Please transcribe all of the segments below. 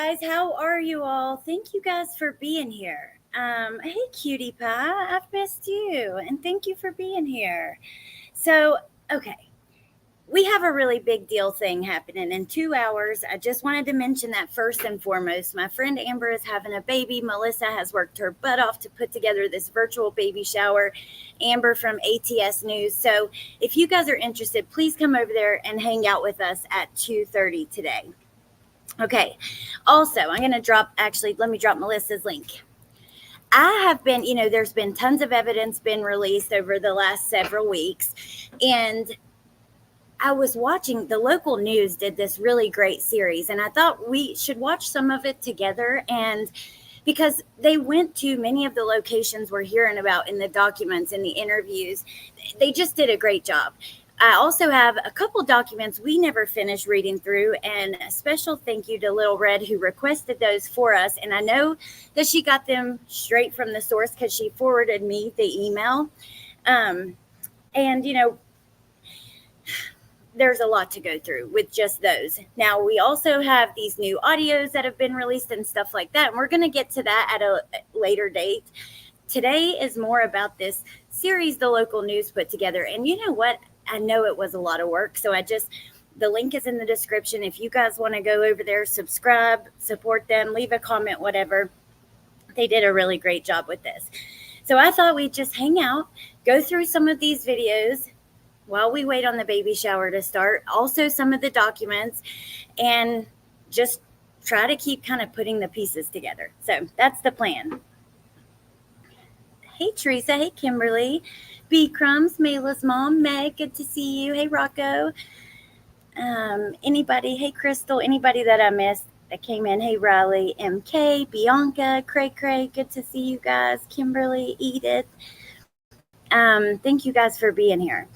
guys. How are you all? Thank you guys for being here. Hey, cutie pie. I've missed you, and thank you for being here. So, okay, we have a really big deal thing happening in 2 hours. I just wanted to mention that first and foremost. My friend Amber is having a baby. Melissa has worked her butt off to put together this virtual baby shower. Amber from ATS News. So, if you guys are interested, please come over there and hang out with us at 2:30 today. Okay. Also, I'm going to let me drop Melissa's link. I have been, there's been tons of evidence been released over the last several weeks. And I was watching, the local news did this really great series, and I thought we should watch some of it together. And because they went to many of the locations we're hearing about in the documents and the interviews, they just did a great job. I also have a couple documents we never finished reading through, and a special thank you to Little Red who requested those for us. And I know that she got them straight from the source because she forwarded me the email. And, there's a lot to go through with just those. Now, we also have these new audios that have been released and stuff like that, and we're going to get to that at a later date. Today is more about this series the local news put together. And you know what? I know it was a lot of work. So the link is in the description. If you guys want to go over there, subscribe, support them, leave a comment, whatever. They did a really great job with this. So I thought we'd just hang out, go through some of these videos while we wait on the baby shower to start. Also some of the documents, and just try to keep kind of putting the pieces together. So that's the plan. Hey, Teresa. Hey, Kimberly. B Crumbs, Mayla's mom, Meg, good to see you. Hey, Rocco. Anybody, hey, Crystal, anybody that I missed that came in. Hey, Riley, MK, Bianca, Cray, good to see you guys. Kimberly, Edith. Thank you guys for being here.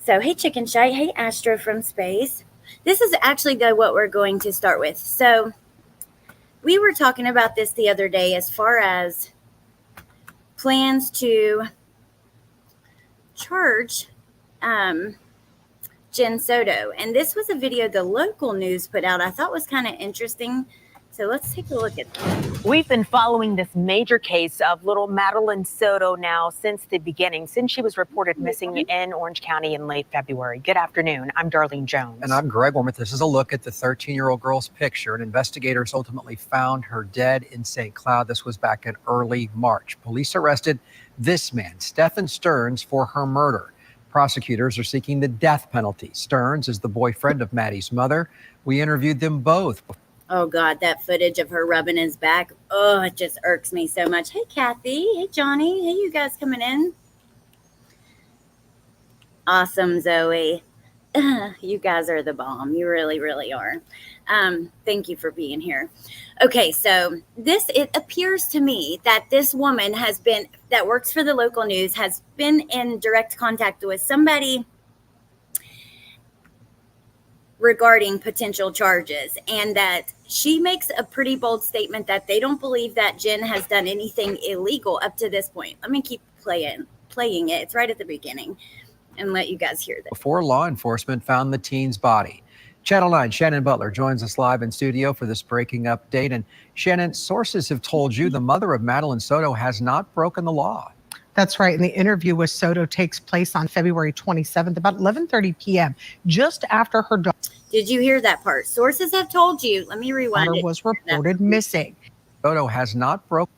So, hey, Chicken Shite. Hey, Astro from Space. This is actually what we're going to start with. So, we were talking about this the other day as far as plans to charge Jen Soto. And this was a video the local news put out I thought was kind of interesting. So let's take a look at that. We've been following this major case of little Madeline Soto now since the beginning, since she was reported missing in Orange County in late February. Good afternoon. I'm Darlene Jones. And I'm Greg Wormuth. This is a look at the 13-year-old girl's picture. And investigators ultimately found her dead in St. Cloud. This was back in early March. Police arrested this man, Stephan Stearns, for her murder. Prosecutors are seeking the death penalty. Stearns is the boyfriend of Maddie's mother. We interviewed them both. Oh, God, that footage of her rubbing his back. Oh, it just irks me so much. Hey, Kathy. Hey, Johnny. Hey, you guys coming in? Awesome, Zoe. You guys are the bomb. You really, really are. Thank you for being here. Okay, so it appears to me that this woman that works for the local news has been in direct contact with somebody regarding potential charges, and that she makes a pretty bold statement that they don't believe that Jen has done anything illegal up to this point. Let me keep playing it. It's right at the beginning, and let you guys hear this. Before law enforcement found the teen's body. Channel 9 Shannon Butler joins us live in studio for this breaking update. And Shannon, sources have told you the mother of Madeline Soto has not broken the law. That's right. And the interview with Soto takes place on February 27th, about 11:30 p.m., just after her daughter. Did you hear that part? Sources have told you. Let me rewind. Was reported missing. Soto has not broken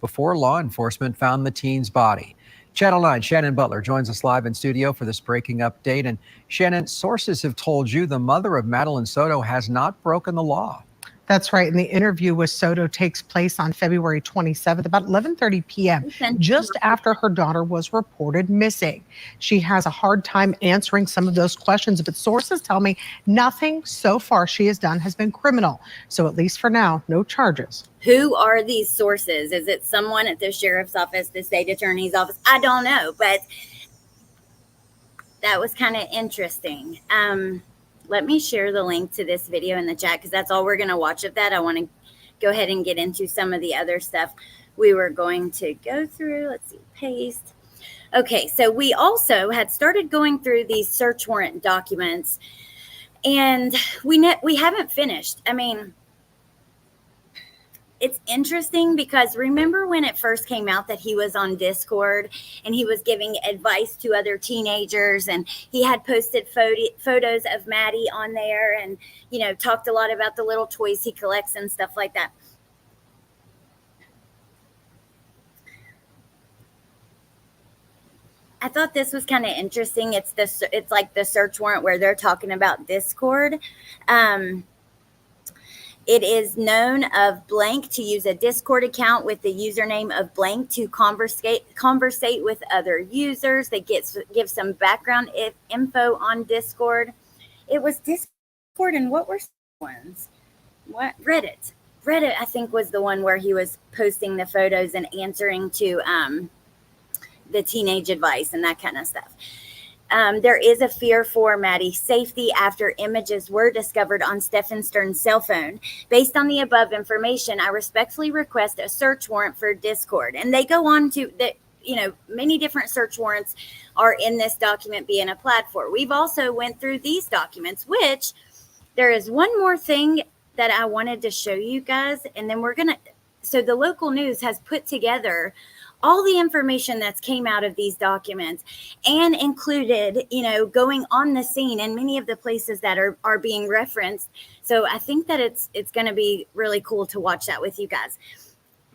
before law enforcement found the teen's body. Channel 9 Shannon Butler joins us live in studio for this breaking update. And Shannon, sources have told you the mother of Madeline Soto has not broken the law. That's right. And the interview with Soto takes place on February 27th, about 11:30 p.m., just after her daughter was reported missing. She has a hard time answering some of those questions, but sources tell me nothing so far she has done has been criminal. So at least for now, no charges. Who are these sources? Is it someone at the sheriff's office, the state attorney's office? I don't know, but that was kind of interesting. Let me share the link to this video in the chat because that's all we're going to watch of that. I want to go ahead and get into some of the other stuff we were going to go through. Let's see, paste. Okay, so we also had started going through these search warrant documents, and we haven't finished. I mean, it's interesting because remember when it first came out that he was on Discord and he was giving advice to other teenagers, and he had posted photos of Maddie on there, and talked a lot about the little toys he collects and stuff like that. I thought this was kind of interesting. It's like the search warrant where they're talking about Discord. It is known of blank to use a Discord account with the username of blank to conversate with other users. They give some background info on Discord. It was Discord, and what were ones? What Reddit? Reddit, I think, was the one where he was posting the photos and answering to the teenage advice and that kind of stuff. There is a fear for Maddie's safety after images were discovered on Stephan Stern's cell phone. Based on the above information, I respectfully request a search warrant for Discord. And they go on to that, many different search warrants are in this document being applied for. We've also went through these documents, which there is one more thing that I wanted to show you guys. And then so the local news has put together all the information that's came out of these documents and included, going on the scene and many of the places that are being referenced. So I think that it's going to be really cool to watch that with you guys.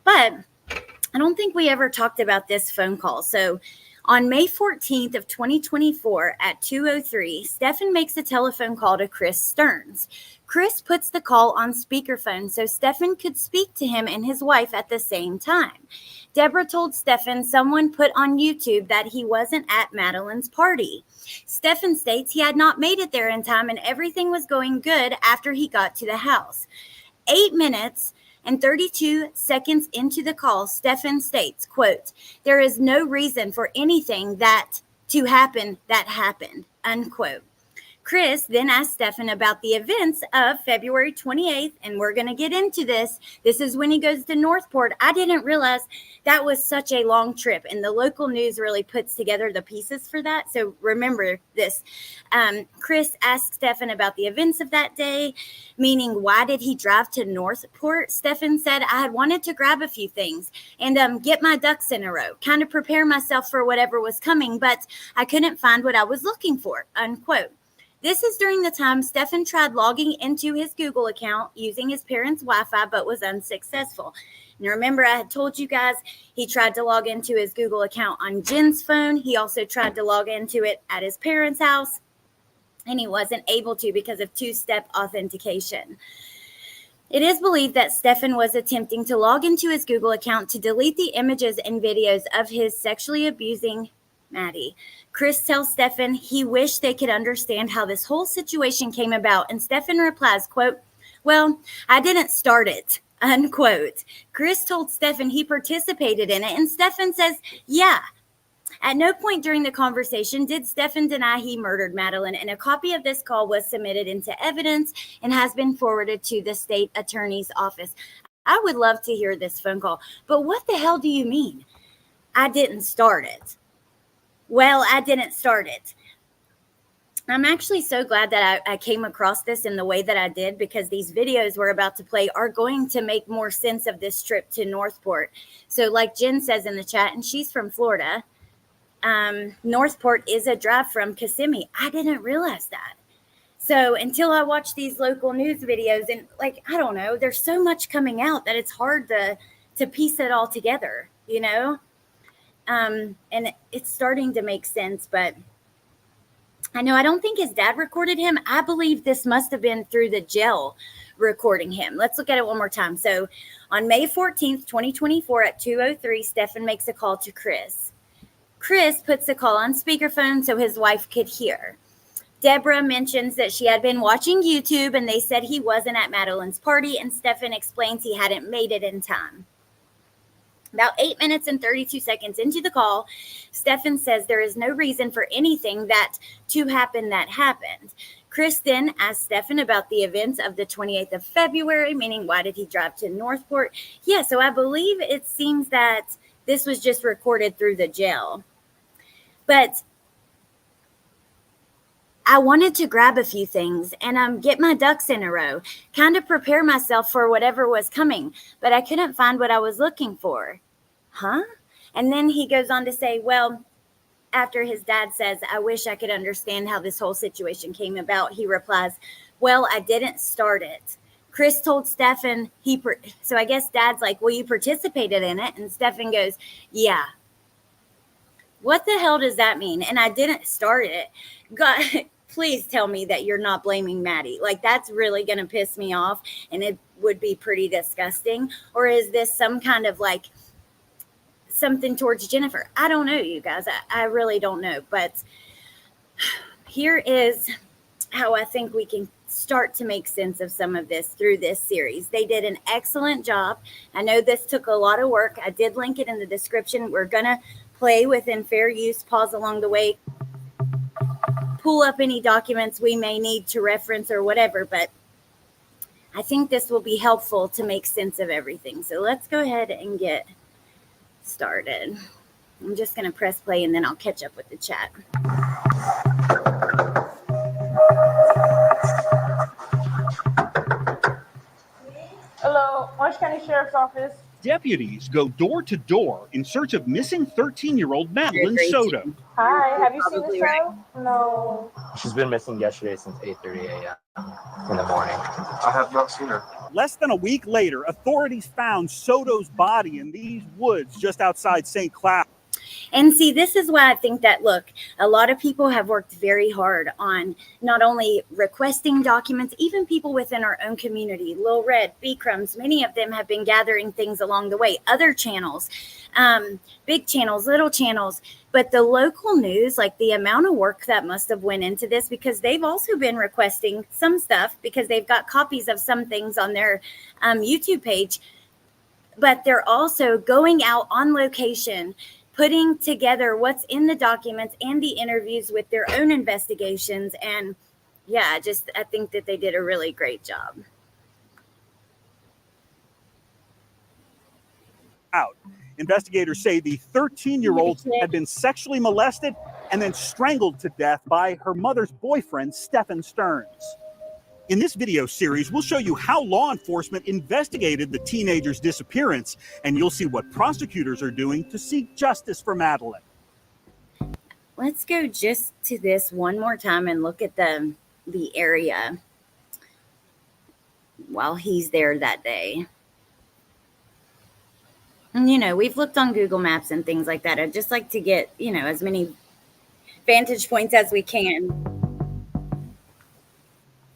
But I don't think we ever talked about this phone call. So on May 14th of 2024 at 2:03, Stephan makes a telephone call to Chris Stearns. Chris puts the call on speakerphone so Stephan could speak to him and his wife at the same time. Deborah told Stephan someone put on YouTube that he wasn't at Madeline's party. Stephan states he had not made it there in time and everything was going good after he got to the house. 8 minutes and 32 seconds into the call, Stephan states, quote, "There is no reason for anything that to happen that happened," unquote. Chris then asked Stephan about the events of February 28th, and we're going to get into this. This is when he goes to Northport. I didn't realize that was such a long trip, and the local news really puts together the pieces for that. So remember this. Chris asked Stephan about the events of that day, meaning why did he drive to Northport? Stephan said, "I had wanted to grab a few things and get my ducks in a row, kind of prepare myself for whatever was coming, but I couldn't find what I was looking for," unquote. This is during the time Stephan tried logging into his Google account using his parents' Wi-Fi, but was unsuccessful. And remember, I had told you guys he tried to log into his Google account on Jen's phone. He also tried to log into it at his parents' house, and he wasn't able to because of two-step authentication. It is believed that Stephan was attempting to log into his Google account to delete the images and videos of his sexually abusing Maddie. Chris tells Stephan he wished they could understand how this whole situation came about, and Stephan replies, quote, "Well, I didn't start it," unquote. Chris told Stephan he participated in it, and Stephan says, yeah. At no point during the conversation did Stephan deny he murdered Madeline, and a copy of this call was submitted into evidence and has been forwarded to the state attorney's office. I would love to hear this phone call, but what the hell do you mean? I didn't start it. Well, I didn't start it. I'm actually so glad that I came across this in the way that I did, because these videos we're about to play are going to make more sense of this trip to Northport. So like Jen says in the chat, and she's from Florida, Northport is a drive from Kissimmee. I didn't realize that. So until I watch these local news videos, and I don't know, there's so much coming out that it's hard to piece it all together, and it's starting to make sense, but I know I don't think his dad recorded him. I believe this must have been through the jail recording him. Let's look at it one more time. So on May 14th, 2024 at 2:03, Stephan makes a call to Chris. Chris puts the call on speakerphone so his wife could hear. Deborah mentions that she had been watching YouTube and they said he wasn't at Madeline's party, and Stephan explains he hadn't made it in time. About 8 minutes and 32 seconds into the call, Stephan says there is no reason for anything that to happen that happened. Chris then asked Stephan about the events of the 28th of February, meaning why did he drive to Northport? Yeah, so I believe it seems that this was just recorded through the jail. But I wanted to grab a few things and get my ducks in a row, kind of prepare myself for whatever was coming, but I couldn't find what I was looking for. Huh? And then he goes on to say, well, after his dad says, I wish I could understand how this whole situation came about, he replies, well, I didn't start it. Chris told Stephan so I guess Dad's like, well, you participated in it. And Stephan goes, yeah. What the hell does that mean? And I didn't start it. God, please tell me that you're not blaming Maddie. Like, that's really going to piss me off, and it would be pretty disgusting. Or is this some kind of like something towards Jennifer? I don't know, you guys. I really don't know. But here is how I think we can start to make sense of some of this through this series. They did an excellent job. I know this took a lot of work. I did link it in the description. We're going to play within fair use, pause along the way, pull up any documents we may need to reference or whatever, but I think this will be helpful to make sense of everything. So let's go ahead and get started. I'm just going to press play and then I'll catch up with the chat. Hello, Orange County Sheriff's Office. Deputies go door to door in search of missing 13-year-old Madeline Soto. Hi, have you seen Probably the show? No. She's been missing yesterday since 8:30 a.m. in the morning. I have not seen her. Less than a week later, authorities found Soto's body in these woods just outside St. Cloud. And see, this is why I think that, look, a lot of people have worked very hard on not only requesting documents, even people within our own community, Lil Red, B Crumbs, many of them have been gathering things along the way, other channels, big channels, little channels, but the local news, like the amount of work that must have went into this, because they've also been requesting some stuff because they've got copies of some things on their YouTube page, but they're also going out on location, putting together what's in the documents and the interviews with their own investigations. And yeah, I think that they did a really great job. Investigators say the 13-year-old had been sexually molested and then strangled to death by her mother's boyfriend, Stephan Stearns. In this video series, we'll show you how law enforcement investigated the teenager's disappearance, and you'll see what prosecutors are doing to seek justice for Madeline. Let's go just to this one more time and look at the area while he's there that day. And, you know, we've looked on Google Maps and things like that. I'd just like to get, you know, as many vantage points as we can.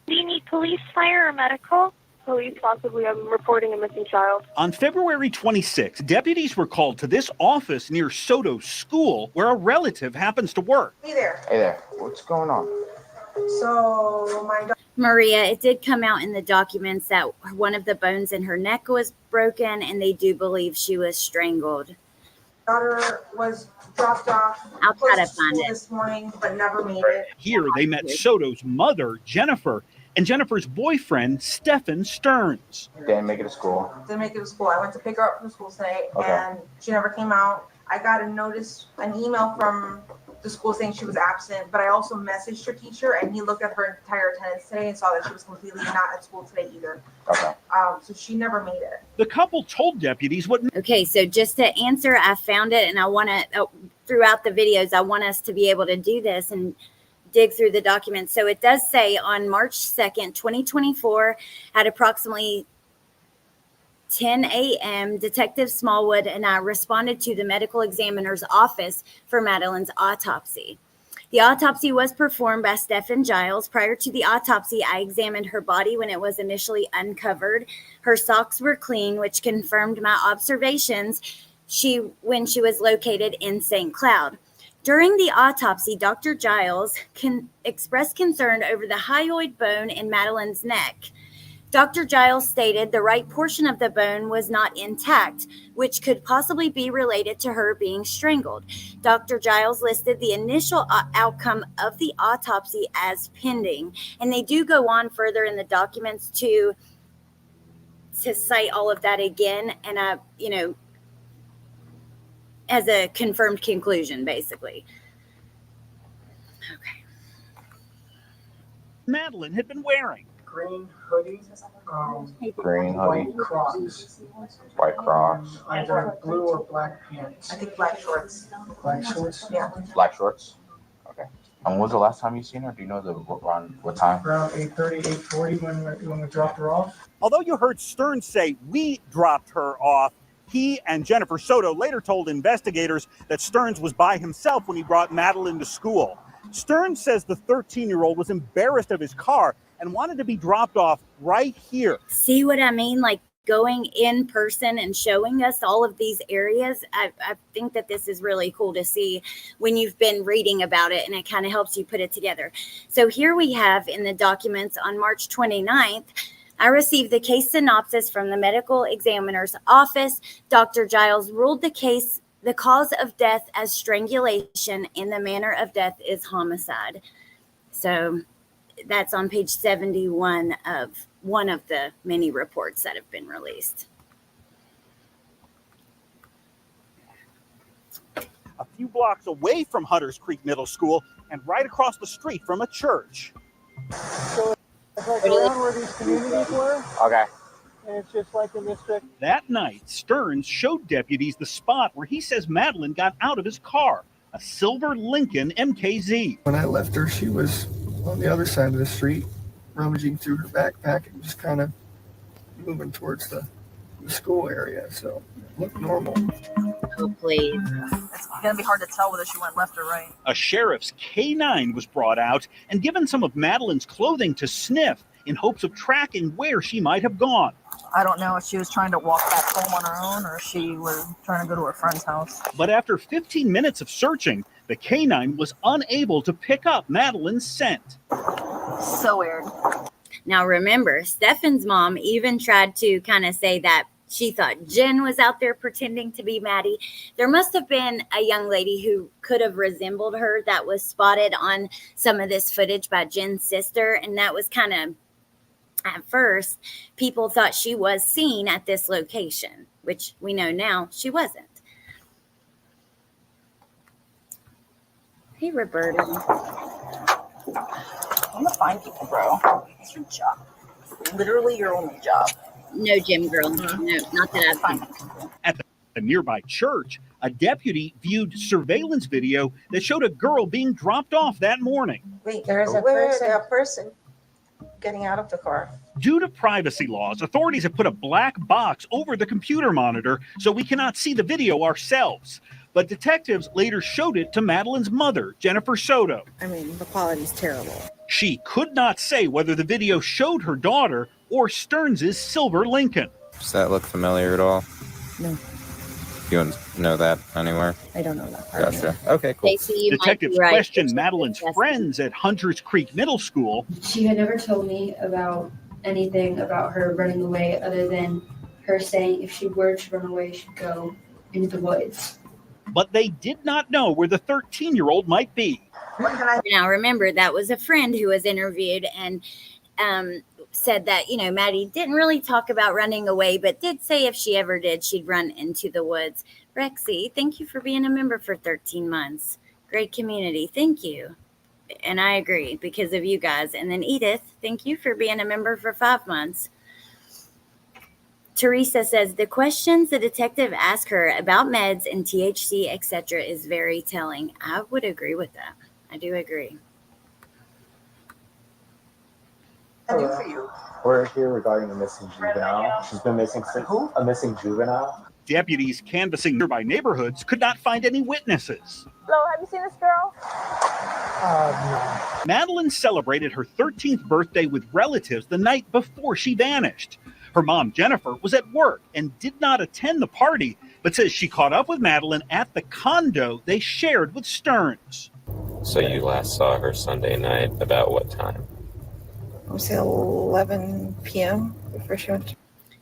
Do you need police, fire, or medical? Police, possibly. I'm reporting a missing child. On February 26, deputies were called to this office near Soto's school where a relative happens to work. Hey there. Hey there, what's going on? So, Maria, it did come out in the documents that one of the bones in her neck was broken, and they do believe she was strangled. daughter was dropped off I'll try to find it this morning, but never made it. Here they met Soto's mother, Jennifer, and Jennifer's boyfriend, Stephan Stearns. Didn't make it to school. Didn't make it to school. I went to pick her up from school today, and she never came out. I got an email from the school saying she was absent, but I also messaged her teacher, and he looked at her entire attendance today and saw that she was completely not at school today either. Okay. So she never made it. The couple told deputies what... Okay, so just to answer, I found it, and I want to, throughout the videos, I want us to be able to do this and dig through the documents. So it does say on March 2nd, 2024, at approximately 10 a.m., Detective Smallwood and I responded to the medical examiner's office for Madeline's autopsy. The autopsy was performed by Stephan Giles. Prior to the autopsy, I examined her body when it was initially uncovered. Her socks were clean, which confirmed my observations when she was located in St. Cloud. During the autopsy, Dr. Giles expressed concern over the hyoid bone in Madeline's neck. Dr. Giles stated the right portion of the bone was not intact, which could possibly be related to her being strangled. Dr. Giles listed the initial outcome of the autopsy as pending, and they do go on further in the documents to cite all of that again, and as a confirmed conclusion, basically. Okay. Madeline had been wearing. Green hoodie, Green hoodie, white Crocs, white Crocs, either blue or black pants. I think black shorts. Black shorts? Yeah. black shorts. Okay. And when was the last time you seen her? Do you know around what time? Around 8:30, 8:40 when we dropped her off. Although you heard Stearns say we dropped her off, he and Jennifer Soto later told investigators that Stearns was by himself when he brought Madeline to school. Stearns says the 13-year-old was embarrassed of his car and wanted to be dropped off right here. See what I mean? Like going in person and showing us all of these areas. I think that this is really cool to see when you've been reading about it, and it kind of helps you put it together. So here we have in the documents on March 29th, I received the case synopsis from the medical examiner's office. Dr. Giles ruled the cause of death as strangulation and the manner of death is homicide. So that's on page 71 of one of the many reports that have been released. A few blocks away from Hunters Creek Middle School and right across the street from a church. So it's like around where these communities were. Okay. And it's just like in this district. That night, Stearns showed deputies the spot where he says Madeline got out of his car, a silver Lincoln MKZ. When I left her, she was on the other side of the street, rummaging through her backpack and just kind of moving towards the school area. So it looked normal. Oh, please. It's going to be hard to tell whether she went left or right. A sheriff's K9 was brought out and given some of Madeline's clothing to sniff in hopes of tracking where she might have gone. I don't know if she was trying to walk back home on her own or if she was trying to go to her friend's house. But after 15 minutes of searching, the K9 was unable to pick up Madeline's scent. So weird. Now remember, Stephan's mom even tried to kind of say that she thought Jen was out there pretending to be Maddie. There must have been a young lady who could have resembled her that was spotted on some of this footage by Jen's sister. And that was kind of, at first, people thought she was seen at this location, which we know now she wasn't. Hey, Roberta. I'm gonna find people, bro. It's your job. Literally your only job. No, Jim girl. No, not that I've found. At the nearby church, a deputy viewed surveillance video that showed a girl being dropped off that morning. Wait, there is a person getting out of the car. Due to privacy laws, authorities have put a black box over the computer monitor so we cannot see the video ourselves. But detectives later showed it to Madeline's mother, Jennifer Soto. I mean, the quality's terrible. She could not say whether the video showed her daughter or Stearns' silver Lincoln. Does that look familiar at all? No. You don't know that anywhere? I don't know that. Gotcha. Okay, cool. Detectives questioned Madeline's friends at Hunters Creek Middle School. She had never told me about anything about her running away other than her saying if she were to run away, she'd go into the woods. But they did not know where the 13-year-old might be. Now, remember, that was a friend who was interviewed and said that, you know, Maddie didn't really talk about running away, but did say if she ever did, she'd run into the woods. Rexy, thank you for being a member for 13 months. Great community. Thank you. And I agree because of you guys. And then Edith, thank you for being a member for 5 months. Teresa says the questions the detective asked her about meds and THC, etc., is very telling. I would agree with that. I do agree. I do for you. We're here regarding a missing juvenile. She's been missing since a missing juvenile. Deputies canvassing nearby neighborhoods could not find any witnesses. Hello, have you seen this girl? No. Madeline celebrated her 13th birthday with relatives the night before she vanished. Her mom, Jennifer, was at work and did not attend the party, but says she caught up with Madeline at the condo they shared with Stearns. So you last saw her Sunday night, about what time? I would say 11 p.m. before she went to.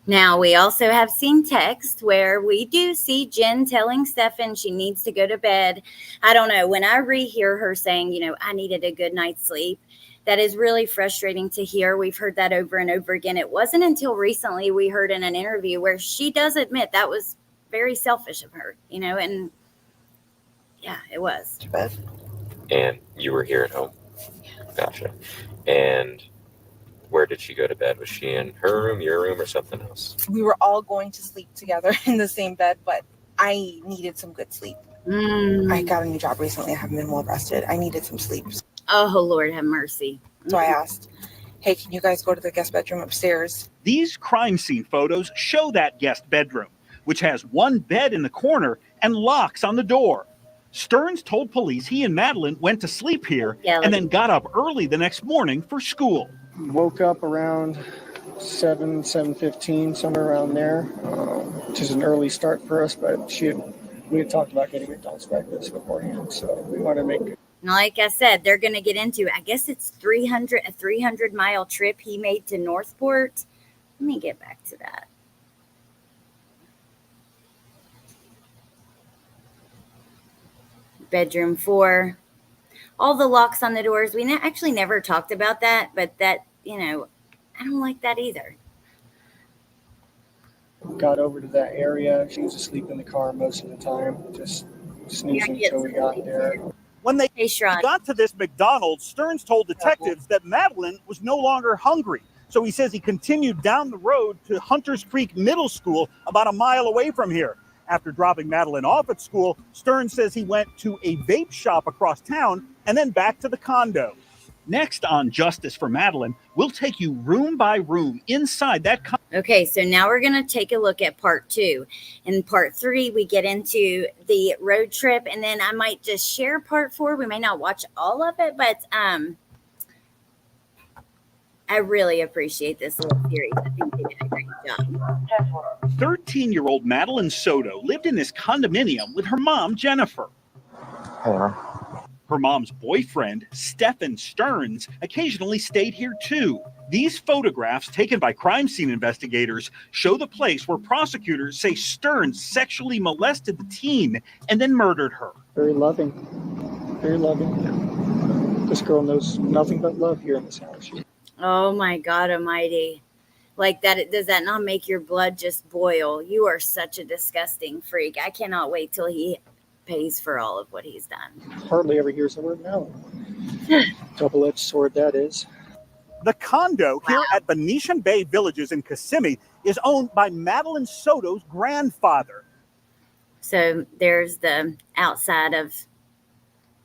Now, we also have seen text where we do see Jen telling Stephan she needs to go to bed. I don't know. When I rehear her saying, you know, I needed a good night's sleep, that is really frustrating to hear. We've heard that over and over again. It wasn't until recently we heard in an interview where she does admit that was very selfish of her, you know, and yeah, it was. And you were here at home? Gotcha. And where did she go to bed? Was she in her room, your room, or something else? We were all going to sleep together in the same bed, but I needed some good sleep. I got a new job recently. I haven't been well rested. I needed some sleep. Oh, Lord have mercy. So I asked, hey, can you guys go to the guest bedroom upstairs? These crime scene photos show that guest bedroom, which has one bed in the corner and locks on the door. Stearns told police he and Madeline went to sleep here and then got up early the next morning for school. Woke up around 7:15, somewhere around there, which is an early start for us, but we had talked about getting McDonald's breakfast beforehand, so we wanted to make it. Like I said, they're going to get into, I guess it's a 300-mile trip he made to Northport. Let me get back to that. Bedroom 4. All the locks on the doors. We actually never talked about that, but that, I don't like that either. Got over to that area. She was asleep in the car most of the time, just snoozing until we got there. When they got to this McDonald's, Stearns told detectives that Madeline was no longer hungry. So he says he continued down the road to Hunters Creek Middle School, about a mile away from here. After dropping Madeline off at school, Stearns says he went to a vape shop across town and then back to the condo. Next on Justice for Madeline, we'll take you room by room inside that condo. Okay, so now we're going to take a look at part 2. In part 3, we get into the road trip, and then I might just share part 4. We may not watch all of it, but I really appreciate this little series. I think they did a great job. 13-year-old Madeline Soto lived in this condominium with her mom, Jennifer. Hey, her mom's boyfriend, Stephan Stearns, occasionally stayed here too. These photographs taken by crime scene investigators show the place where prosecutors say Stearns sexually molested the teen and then murdered her. Very loving. Very loving. This girl knows nothing but love here in this house. Oh my God almighty. Like that, does that not make your blood just boil? You are such a disgusting freak. I cannot wait till he pays for all of what he's done. Hardly ever hears the word no. Double-edged sword that is. The condo here at Venetian Bay Villages in Kissimmee is owned by Madeline Soto's grandfather. So there's the outside of,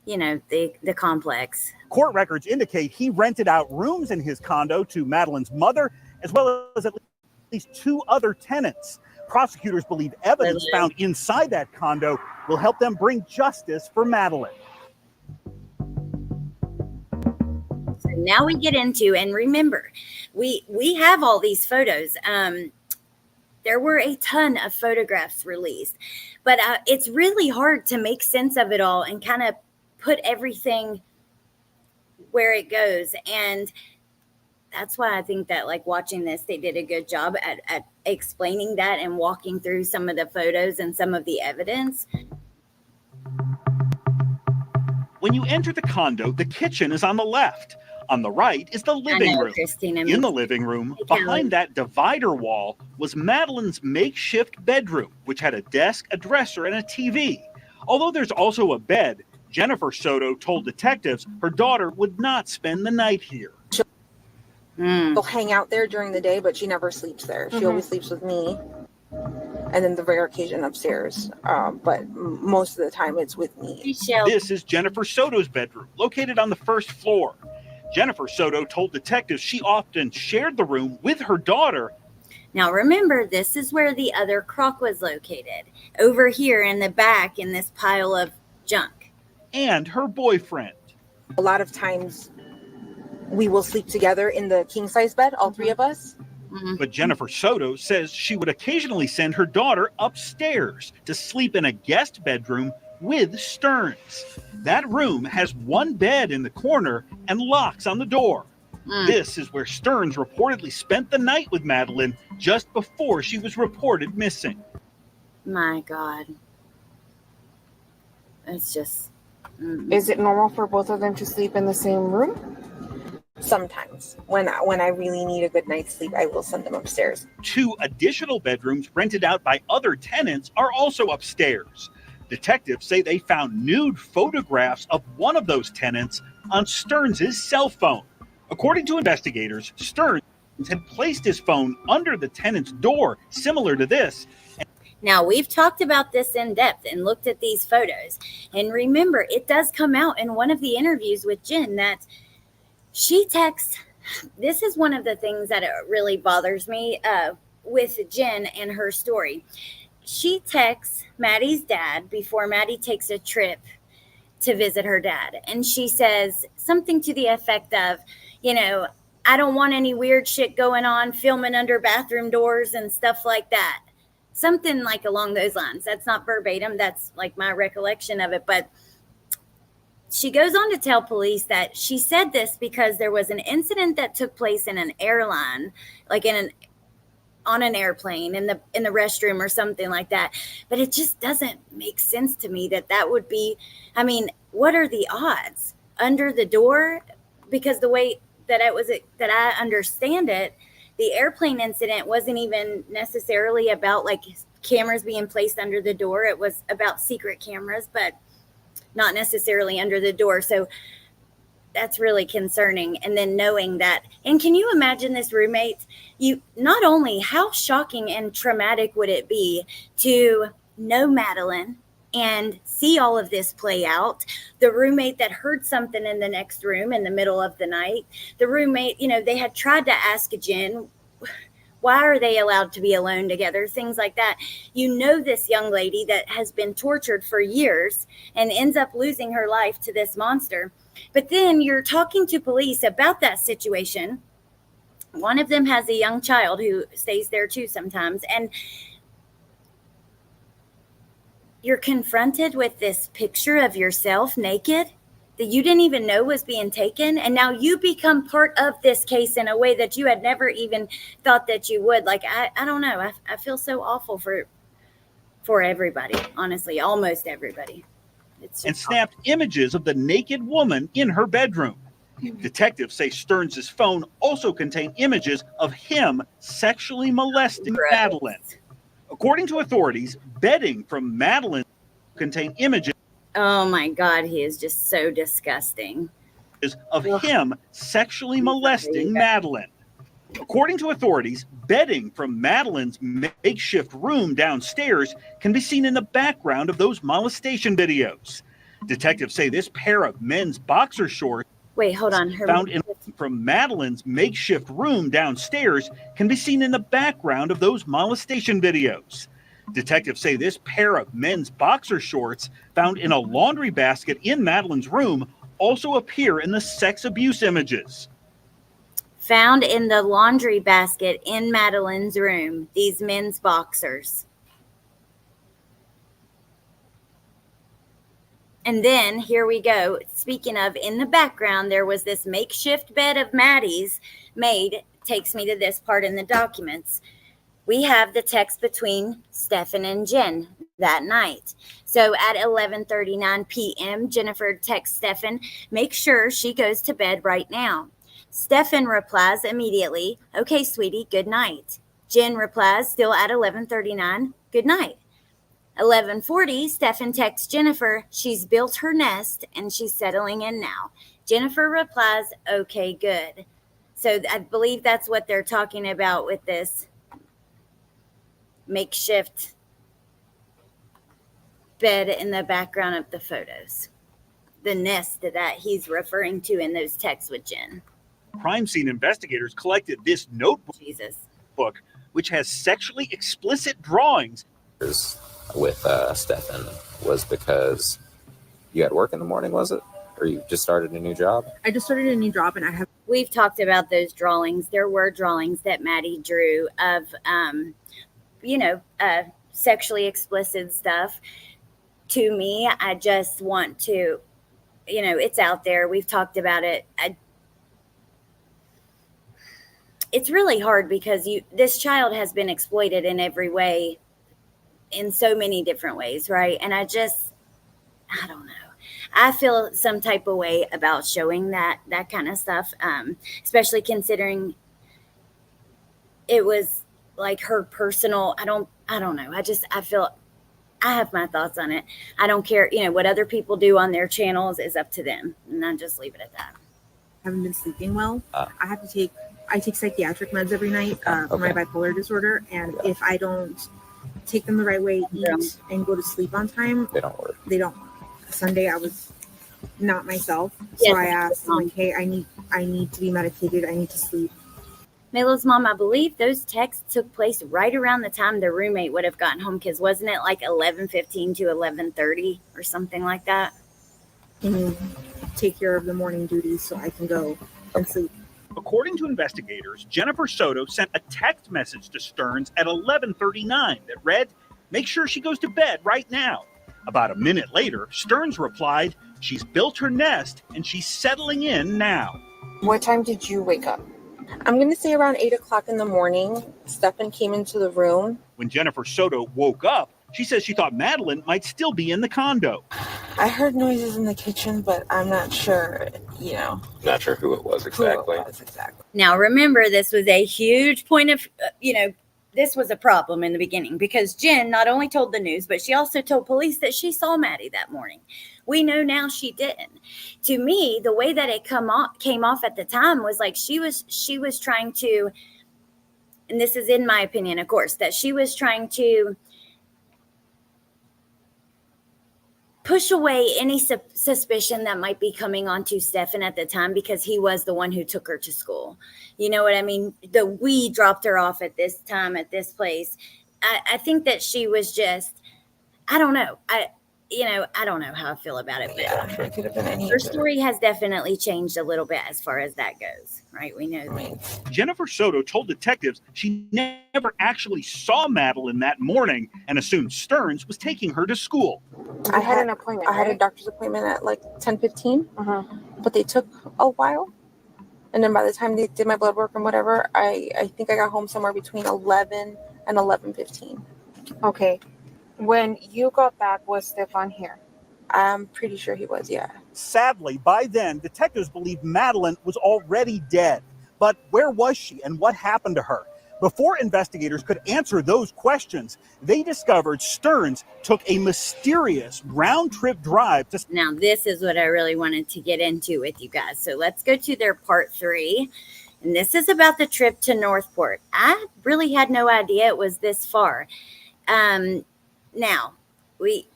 the complex. Court records indicate he rented out rooms in his condo to Madeline's mother, as well as at least 2 other tenants. Prosecutors believe evidence found inside that condo will help them bring justice for Madeline. So now we get into, and remember, we have all these photos. There were a ton of photographs released, but it's really hard to make sense of it all and kind of put everything where it goes. And that's why I think that, like, watching this, they did a good job at explaining that and walking through some of the photos and some of the evidence. When you enter the condo, the kitchen is on the left. On the right is the living room. In the living room, behind that divider wall, was Madeline's makeshift bedroom, which had a desk, a dresser, and a TV. Although there's also a bed, Jennifer Soto told detectives her daughter would not spend the night here. She'll hang out there during the day, but she never sleeps there. She always sleeps with me, and then the rare occasion upstairs. But most of the time it's with me. This is Jennifer Soto's bedroom, located on the first floor. Jennifer Soto told detectives she often shared the room with her daughter. Now remember, this is where the other crock was located, over here in the back in this pile of junk. And her boyfriend. A lot of times we will sleep together in the king-size bed, all 3 of us. But Jennifer Soto says she would occasionally send her daughter upstairs to sleep in a guest bedroom with Stearns. That room has 1 bed in the corner and locks on the door. This is where Stearns reportedly spent the night with Madeline just before she was reported missing. My God. It's just... Is it normal for both of them to sleep in the same room? Sometimes. When I really need a good night's sleep, I will send them upstairs. 2 additional bedrooms rented out by other tenants are also upstairs. Detectives say they found nude photographs of one of those tenants on Stearns' cell phone. According to investigators, Stearns had placed his phone under the tenant's door, similar to this. Now, we've talked about this in depth and looked at these photos. And remember, it does come out in one of the interviews with Jen that she texts. This is one of the things that really bothers me with Jen and her story. She texts Maddie's dad before Maddie takes a trip to visit her dad. And she says something to the effect of, I don't want any weird shit going on, filming under bathroom doors and stuff like that. Something like along those lines. That's not verbatim. That's like my recollection of it. But she goes on to tell police that she said this because there was an incident that took place in an airline, like on an airplane in the restroom or something like that. But it just doesn't make sense to me that would be, what are the odds? Under the door? Because the way that I understand it, the airplane incident wasn't even necessarily about like cameras being placed under the door. It was about secret cameras, but not necessarily under the door. So that's really concerning. And then knowing that, and can you imagine this roommate? Not only how shocking and traumatic would it be to know Madeline and see all of this play out, the roommate that heard something in the next room in the middle of the night, the roommate, they had tried to ask Jen, why are they allowed to be alone together? Things like that. This young lady that has been tortured for years and ends up losing her life to this monster. But then you're talking to police about that situation. One of them has a young child who stays there too sometimes. And you're confronted with this picture of yourself naked that you didn't even know was being taken. And now you become part of this case in a way that you had never even thought that you would. Like, I don't know. I feel so awful for everybody, honestly, almost everybody. And snapped images of the naked woman in her bedroom. Detectives say Stearns' phone also contained images of him sexually molesting Madeline. According to authorities, bedding from Madeline contained images. Oh my God, he is just so disgusting. Of him sexually molesting Madeline. According to authorities, bedding from Madeline's makeshift room downstairs can be seen in the background of those molestation videos. Detectives say this pair of men's boxer shorts found from Madeline's makeshift room downstairs can be seen in the background of those molestation videos. Detectives say this pair of men's boxer shorts found in a laundry basket in Madeline's room also appear in the sex abuse images. Found in the laundry basket in Madeline's room, these men's boxers. And then here we go. Speaking of in the background, there was this makeshift bed of Maddies made. Takes me to this part in the documents. We have the text between Stephan and Jen that night. So at 11:39 p.m., Jennifer texts Stephan, make sure she goes to bed right now. Stephan replies immediately, okay, sweetie, good night. Jen replies, still at 11:39, good night. 11:40, Stephan texts Jennifer, she's built her nest and she's settling in now. Jennifer replies, okay, good. So I believe that's what they're talking about with this makeshift bed in the background of the photos. The nest that he's referring to in those texts with Jen. Crime scene investigators collected this notebook, which has sexually explicit drawings. With Stephan was because you had work in the morning, was it? Or you just started a new job? I just started a new job and I have. We've talked about those drawings. There were drawings that Maddie drew of, sexually explicit stuff. To me, I just want to, it's out there. We've talked about it. It's really hard because this child has been exploited in every way, in so many different ways, right? And I don't know. I feel some type of way about showing that kind of stuff, especially considering it was like her personal. I don't know. I have my thoughts on it. I don't care. What other people do on their channels is up to them. And I just leave it at that. haven't been sleeping well. I take psychiatric meds every night for my bipolar disorder, and if I don't take them the right way, eat, and go to sleep on time, They don't work. Sunday I was not myself, so I asked, like, hey, I need to be medicated. I need to sleep. Mila's mom, I believe those texts took place right around the time the roommate would have gotten home, because wasn't it like 11:15 to 11:30 or something like that? Can you take care of the morning duties so I can go and sleep? According to investigators, Jennifer Soto sent a text message to Stearns at 11:39 that read, "Make sure she goes to bed right now." About a minute later, Stearns replied, "She's built her nest and she's settling in now." What time did you wake up? I'm going to say around 8 o'clock in the morning. Stephan came into the room. When Jennifer Soto woke up, she says she thought Madeline might still be in the condo. I heard noises in the kitchen, but I'm not sure, Not sure who it was exactly. Now, remember, this was a huge point of, this was a problem in the beginning, because Jen not only told the news, but she also told police that she saw Maddie that morning. We know now she didn't. To me, the way that it came off at the time was like she was trying to, and this is in my opinion, of course, that she was trying to push away any suspicion that might be coming onto Stephan at the time, because he was the one who took her to school. You know what I mean? We dropped her off at this time, at this place. I think that she was just, I don't know. I don't know how I feel about it, but it could have been any her story has definitely changed a little bit as far as that goes, right? We know that. Jennifer Soto told detectives she never actually saw Madeline that morning and assumed Stearns was taking her to school. I had an appointment. I had a doctor's appointment at like 10:15, but they took a while. And then by the time they did my blood work and whatever, I think I got home somewhere between 11 and 11:15. Okay. When you got back, was Stephan here? I'm pretty sure he was, yeah. Sadly, by then, detectives believed Madeline was already dead. But where was she and what happened to her? Before investigators could answer those questions, they discovered Stearns took a mysterious round-trip drive to... Now, this is what I really wanted to get into with you guys. So let's go to their part 3. And this is about the trip to Northport. I really had no idea it was this far. Now, we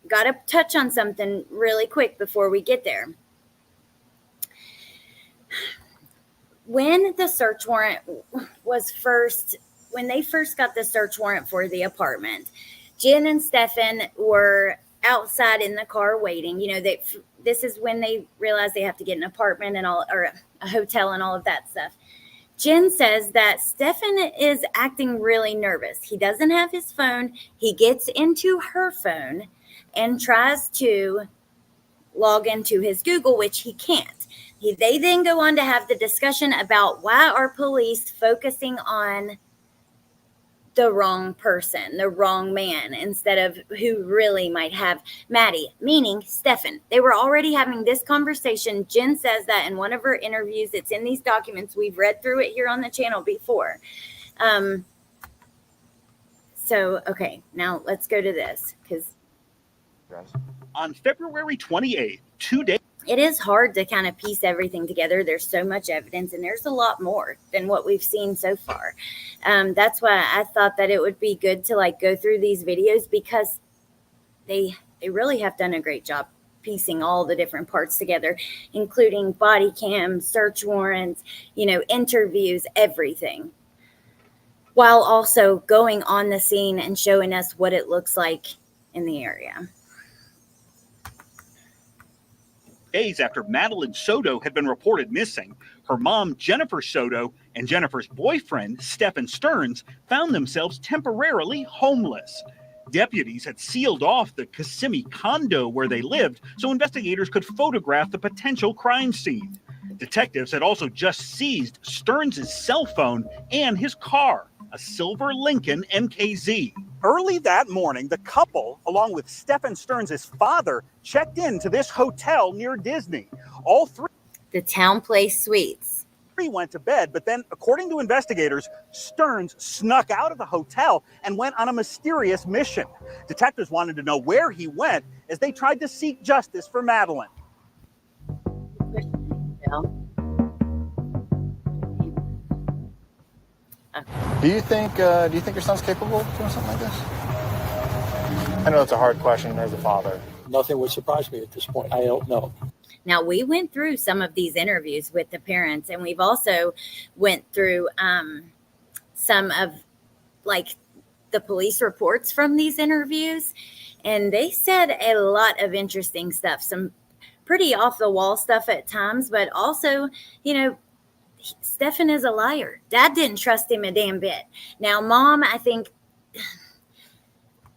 got to touch on something really quick before we get there. When the search warrant when they first got the search warrant for the apartment, Jen and Stephan were outside in the car waiting. This is when they realized they have to get an apartment and all, or a hotel and all of that stuff. Jen says that Stephan is acting really nervous. He doesn't have his phone. He gets into her phone and tries to log into his Google, which he can't. They then go on to have the discussion about why are police focusing on the wrong person, the wrong man, instead of who really might have Maddie, meaning Stephan. They were already having this conversation. Jen says that in one of her interviews. It's in these documents. We've read through it here on the channel before. Okay, now let's go to this, because on February 28th, 2 days. It is hard to kind of piece everything together. There's so much evidence, and there's a lot more than what we've seen so far. That's why I thought that it would be good to go through these videos, because they really have done a great job piecing all the different parts together, including body cam, search warrants, interviews, everything, while also going on the scene and showing us what it looks like in the area. Days after Madeline Soto had been reported missing, her mom, Jennifer Soto, and Jennifer's boyfriend, Stephan Stearns, found themselves temporarily homeless. Deputies had sealed off the Kissimmee condo where they lived so investigators could photograph the potential crime scene. Detectives had also just seized Stearns' cell phone and his car, a silver Lincoln MKZ. Early that morning, the couple, along with Stephan Stearns' father, checked into this hotel near Disney. All three, the Town Place Suites, went to bed, but then, according to investigators, Stearns snuck out of the hotel and went on a mysterious mission. Detectives wanted to know where he went as they tried to seek justice for Madeline. hotel. Do you think your son's capable of doing something like this? I know it's a hard question as a father. Nothing would surprise me at this point. I don't know. Now, we went through some of these interviews with the parents, and we've also went through some of like the police reports from these interviews, and they said a lot of interesting stuff, some pretty off the wall stuff at times, but also, you know, Stephan is a liar. Dad didn't trust him a damn bit. Now, Mom, I think,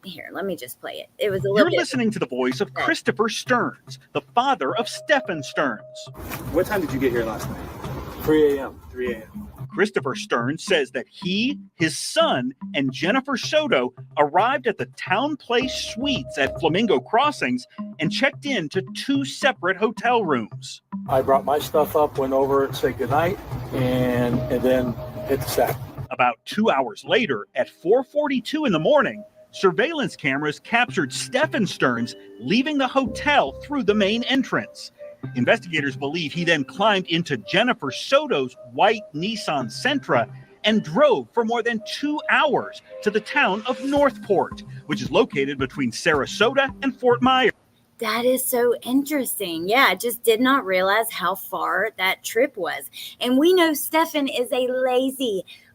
here, let me just play it. It was a little You're listening to the voice of Christopher Stearns, the father of Stephan Stearns. What time did you get here last night? 3 a.m. 3 a.m. Christopher Stearns says that he, his son, and Jennifer Soto arrived at the Town Place Suites at Flamingo Crossings and checked in to 2 separate hotel rooms. I brought my stuff up, went over and said goodnight, and then hit the sack. About 2 hours later, at 4:42 in the morning, surveillance cameras captured Stephan Stearns leaving the hotel through the main entrance. Investigators believe he then climbed into Jennifer Soto's white Nissan Sentra and drove for more than 2 hours to the town of Northport, which is located between Sarasota and Fort Myers. that is so interesting. Yeah, I just did not realize how far that trip was. And we know Stephan is a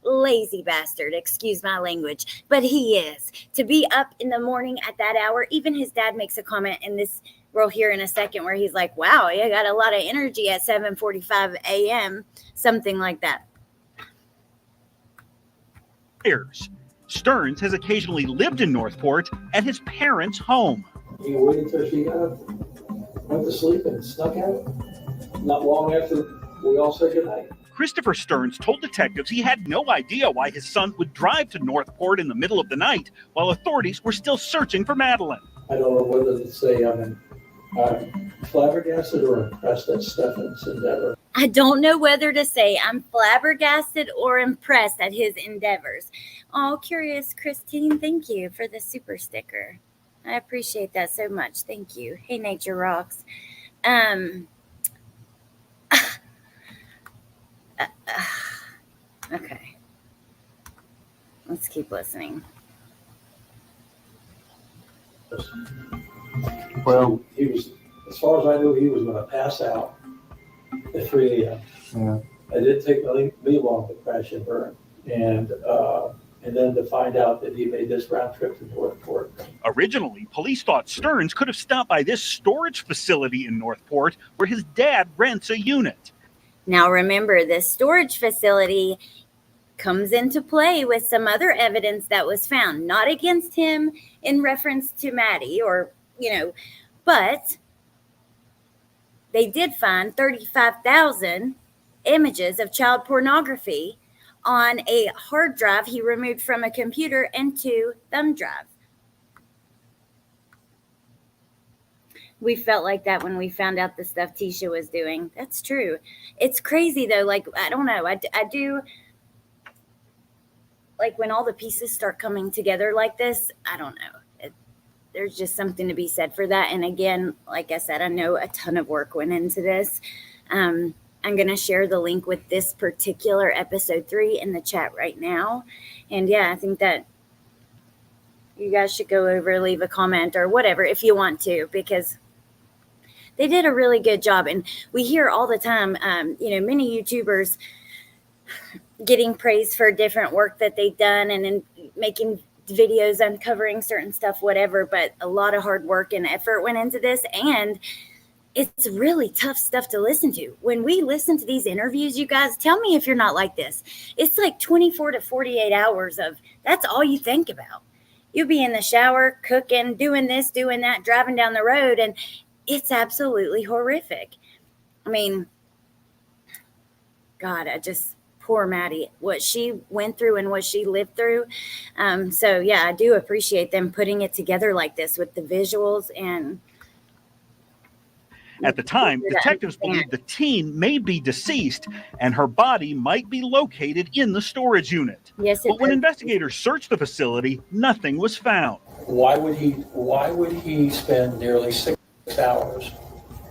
lazy bastard, excuse my language, but he is. To be up in the morning at that hour, even his dad makes a comment in this, we'll hear in a second, where he's like, wow, I got a lot of energy at 7:45 a.m., something like that. Stearns has occasionally lived in Northport at his parents' home. He waited until she went to sleep and snuck out. Not long after we all said goodnight. Christopher Stearns told detectives he had no idea why his son would drive to Northport in the middle of the night while authorities were still searching for Madeline. I don't know whether to say I'm flabbergasted or impressed at Stephan's endeavor. I don't know whether to say I'm flabbergasted or impressed at his endeavors. Oh, Curious Christine, thank you for the super sticker. I appreciate that so much. Thank you. Hey, Nature Rocks. Okay. Let's keep listening. Well, he was, as far as I knew, he was going to pass out at 3 a.m. Yeah. I did take me along to crash and burn, and then to find out that he made this round trip to Northport. Originally, police thought Stearns could have stopped by this storage facility in Northport where his dad rents a unit. Now, remember, this storage facility comes into play with some other evidence that was found, not against him in reference to Maddie or, but they did find 35,000 images of child pornography on a hard drive he removed from a computer and 2 thumb drives. We felt like that when we found out the stuff Tisha was doing. That's true. It's crazy though. Like, I don't know. I do, like, when all the pieces start coming together like this, I don't know. There's just something to be said for that. And again, like I said, I know a ton of work went into this. I'm going to share the link with this particular episode 3 in the chat right now. And yeah, I think that you guys should go over, leave a comment or whatever if you want to, because they did a really good job. And we hear all the time, many YouTubers getting praise for different work that they've done and then making videos uncovering certain stuff, whatever. But a lot of hard work and effort went into this. And it's really tough stuff to listen to. When we listen to these interviews, you guys, tell me if you're not like this. It's like 24 to 48 hours of that's all you think about. You'll be in the shower, cooking, doing this, doing that, driving down the road, and it's absolutely horrific. I mean, God, poor Maddie, what she went through and what she lived through. So, yeah, I do appreciate them putting it together like this with the visuals. And at the time, detectives believed the teen may be deceased and her body might be located in the storage unit. Yes, but when investigators searched the facility, nothing was found. Why would he spend nearly 6 hours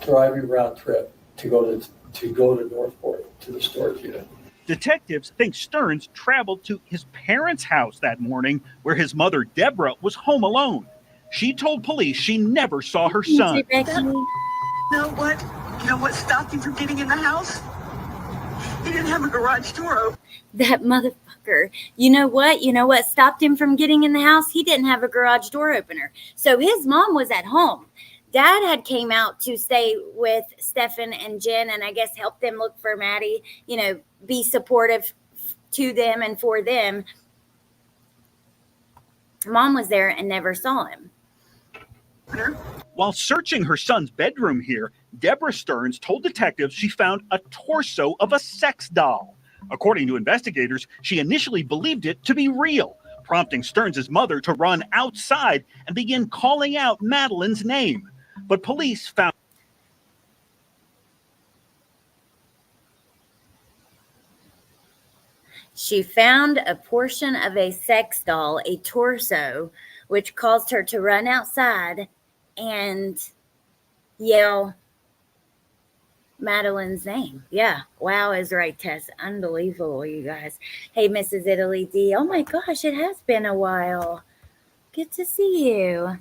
driving round trip to go to to go to Northport to the storage unit. Detectives think Stearns traveled to his parents' house that morning where his mother, Deborah, was home alone. She told police she never saw her son. You know what stopped him from getting in the house? He didn't have a garage door open. That motherfucker. You know what? You know what stopped him from getting in the house? He didn't have a garage door opener. So his mom was at home. Dad had came out to stay with Stephan and Jen and I guess help them look for Maddie, you know, be supportive to them and for them. Mom was there and never saw him. While searching her son's bedroom here, Deborah Stearns told detectives she found a torso of a sex doll. According to investigators, she initially believed it to be real, prompting Stearns' mother to run outside and begin calling out Madeline's name. But police found She found a portion of a sex doll, a torso, which caused her to run outside and yell Madeline's name. Yeah. Wow is right, Tess. Unbelievable, you guys. Hey, Mrs. Italy D. Oh my gosh, it has been a while. Good to see you.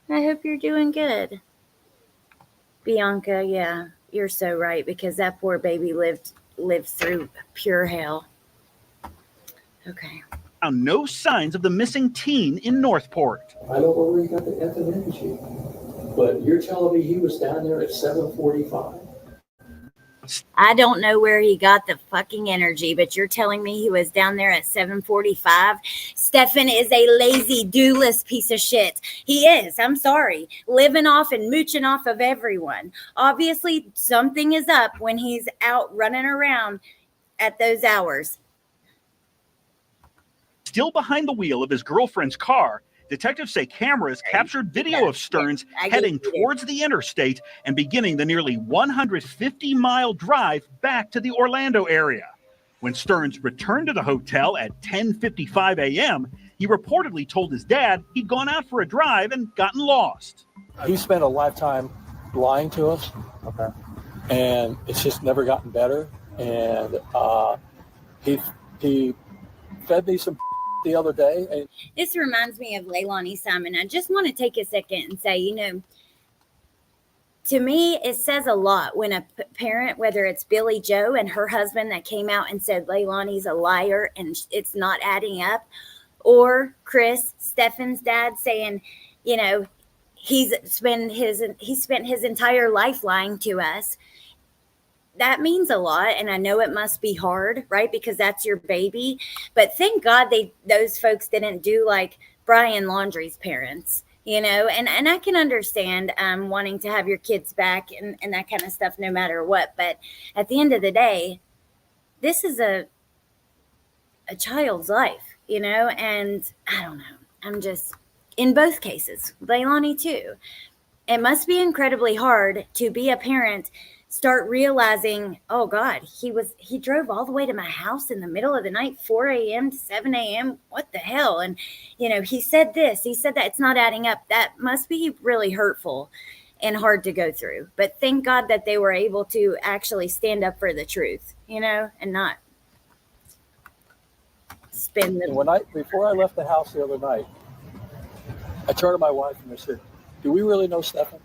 I hope you're doing good. Bianca, yeah, you're so right because that poor baby lived through pure hell. Okay. found no signs of the missing teen in Northport. I don't know where he got the energy, but you're telling me he was down there at 7:45. I don't know where he got the fucking energy, but you're telling me he was down there at 7:45? Stephan is a lazy, dooless piece of shit. He is. I'm sorry. Living off and mooching off of everyone. Obviously, something is up when he's out running around at those hours. Still behind the wheel of his girlfriend's car, detectives say cameras captured video of Stearns heading towards the interstate and beginning the nearly 150-mile drive back to the Orlando area. When Stearns returned to the hotel at 10:55 a.m., he reportedly told his dad he'd gone out for a drive and gotten lost. He spent a lifetime lying to us, and it's just never gotten better. And he fed me some the other day. And this reminds me of Leilani Simon. I just want to take a second and say, you know, to me, it says a lot when a parent, whether it's Billy Joe and her husband that came out and said Leilani's a liar and it's not adding up, or Chris, Stephan's dad, saying, you know, he spent his entire life lying to us. That means a lot, and I know it must be hard, right? Because that's your baby. But thank God those folks didn't do like Brian Laundrie's parents, you know. And I can understand wanting to have your kids back and that kind of stuff, no matter what. But at the end of the day, this is a child's life, you know. And I don't know. I'm just in both cases, Leilani too. It must be incredibly hard to be a parent. Start realizing, oh God, he drove all the way to my house in the middle of the night, 4 a.m. to 7 a.m. What the hell? And, you know, he said this, he said that. It's not adding up. That must be really hurtful and hard to go through. But thank God that they were able to actually stand up for the truth, you know, and not spin the. Before I left the house the other night, I turned to my wife and I said, do we really know Stephan?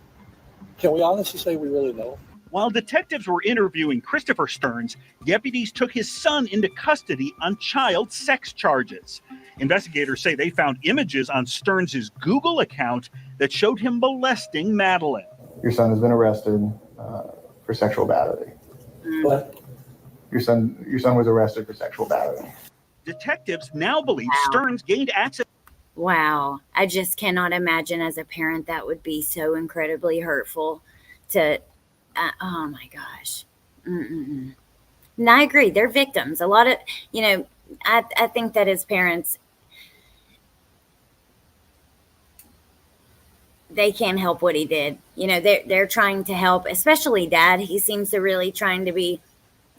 Can we honestly say we really know him? While detectives were interviewing Christopher Stearns, deputies took his son into custody on child sex charges. Investigators say they found images on Stearns' Google account that showed him molesting Madeline. Your son has been arrested for sexual battery. What? Your son was arrested for sexual battery. Detectives now believe Stearns gained access. Wow. I just cannot imagine as a parent that would be so incredibly hurtful to... oh my gosh. And I agree. They're victims. A lot of, you know, I think that as parents, they can't help what he did. You know, they're trying to help, especially Dad. He seems to really trying to be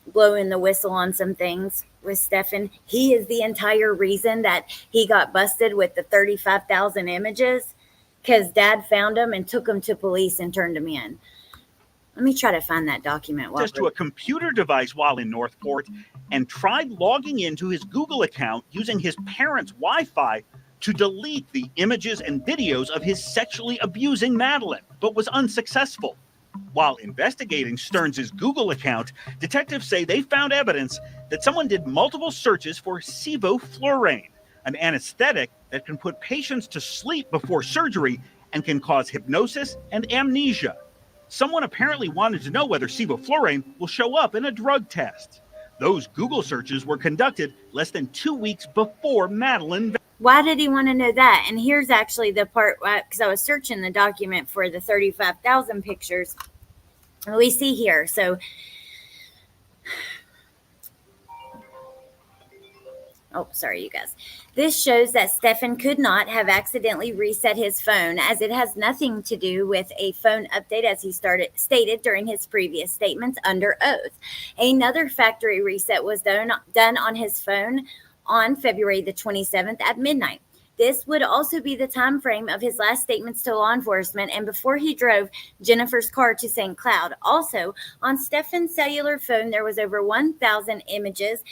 blowing the whistle on some things with Stephan. He is the entire reason that he got busted with the 35,000 images because Dad found them and took them to police and turned them in. Let me try to find that document. Just to a computer device while in Northport and tried logging into his Google account using his parents' Wi-Fi to delete the images and videos of his sexually abusing Madeline, but was unsuccessful. While investigating Stearns' Google account, detectives say they found evidence that someone did multiple searches for sevoflurane, an anesthetic that can put patients to sleep before surgery and can cause hypnosis and amnesia. Someone apparently wanted to know whether sevoflurane will show up in a drug test. Those Google searches were conducted less than 2 weeks before Madeline. Why did he want to know that? And here's actually the part, because I was searching the document for the 35,000 pictures we see here. So, oh, sorry, you guys. This shows that Stephan could not have accidentally reset his phone, as it has nothing to do with a phone update, as he stated during his previous statements under oath. Another factory reset was done on his phone on February the 27th at midnight. This would also be the time frame of his last statements to law enforcement and before he drove Jennifer's car to St. Cloud. Also, on Stephan's cellular phone, there was over 1,000 images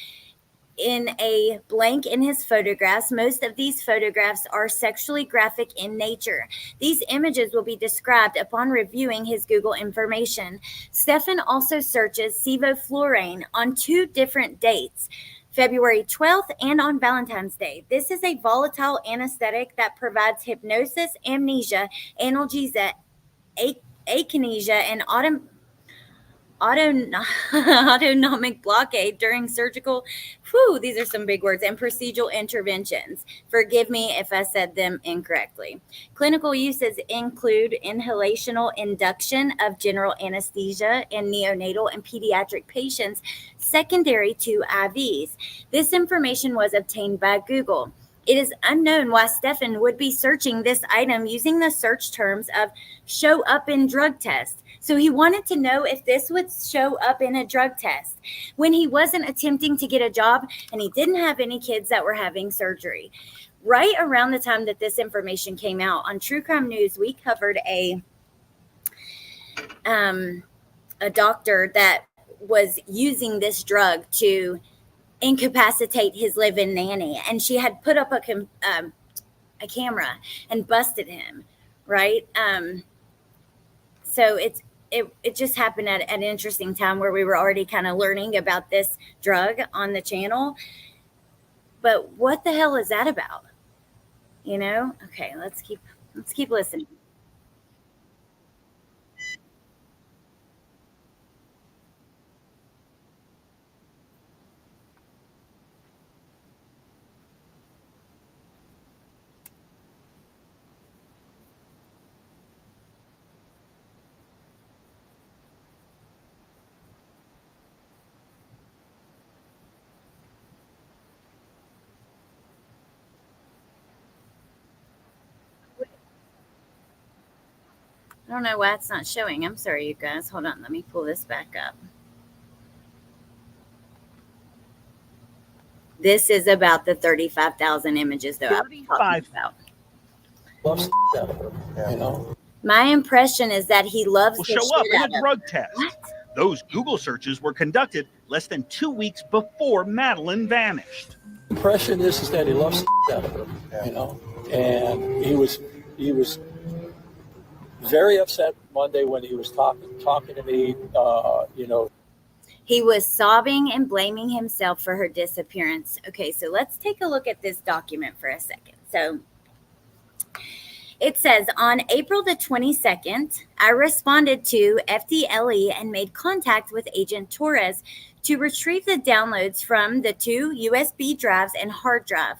in a blank in his photographs. Most of these photographs are sexually graphic in nature. These images will be described upon reviewing his Google information. Stephan also searches sevoflurane on 2 different dates, February 12th and on Valentine's Day. This is a volatile anesthetic that provides hypnosis, amnesia, analgesia, akinesia, and autonomic blockade during surgical, these are some big words, and procedural interventions. Forgive me if I said them incorrectly. Clinical uses include inhalational induction of general anesthesia in neonatal and pediatric patients secondary to IVs. This information was obtained by Google. It is unknown why Stephan would be searching this item using the search terms of show up in drug test. So he wanted to know if this would show up in a drug test when he wasn't attempting to get a job and he didn't have any kids that were having surgery. Right around the time that this information came out on True Crime News, we covered a doctor that was using this drug to incapacitate his live-in nanny, and she had put up a camera and busted him, right? So it just happened at an interesting time where we were already kind of learning about this drug on the channel. But what the hell is that about? You know? Okay, let's keep listening. I don't know why it's not showing. I'm sorry, you guys. Hold on. Let me pull this back up. This is about the 35,000 images, though. 35,000. Loves you know. My impression is that he loves will the show up shit in out a of drug test. What? Those Google searches were conducted less than 2 weeks before Madeline vanished. The impression is that he loves out of her, you know. And he was very upset Monday when he was talking to me, you know. He was sobbing and blaming himself for her disappearance. Okay, so let's take a look at this document for a second. So it says, on April the 22nd, I responded to FDLE and made contact with Agent Torres to retrieve the downloads from the 2 USB drives and hard drive.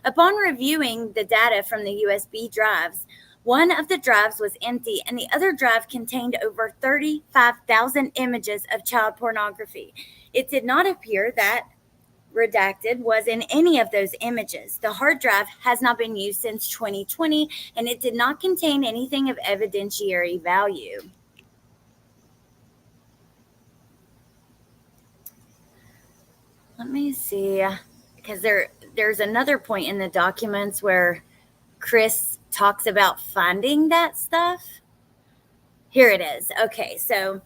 Upon reviewing the data from the USB drives, one of the drives was empty and the other drive contained over 35,000 images of child pornography. It did not appear that redacted was in any of those images. The hard drive has not been used since 2020 and it did not contain anything of evidentiary value. Let me see, because there's another point in the documents where Chris talks about finding that stuff. Here it is. Okay, so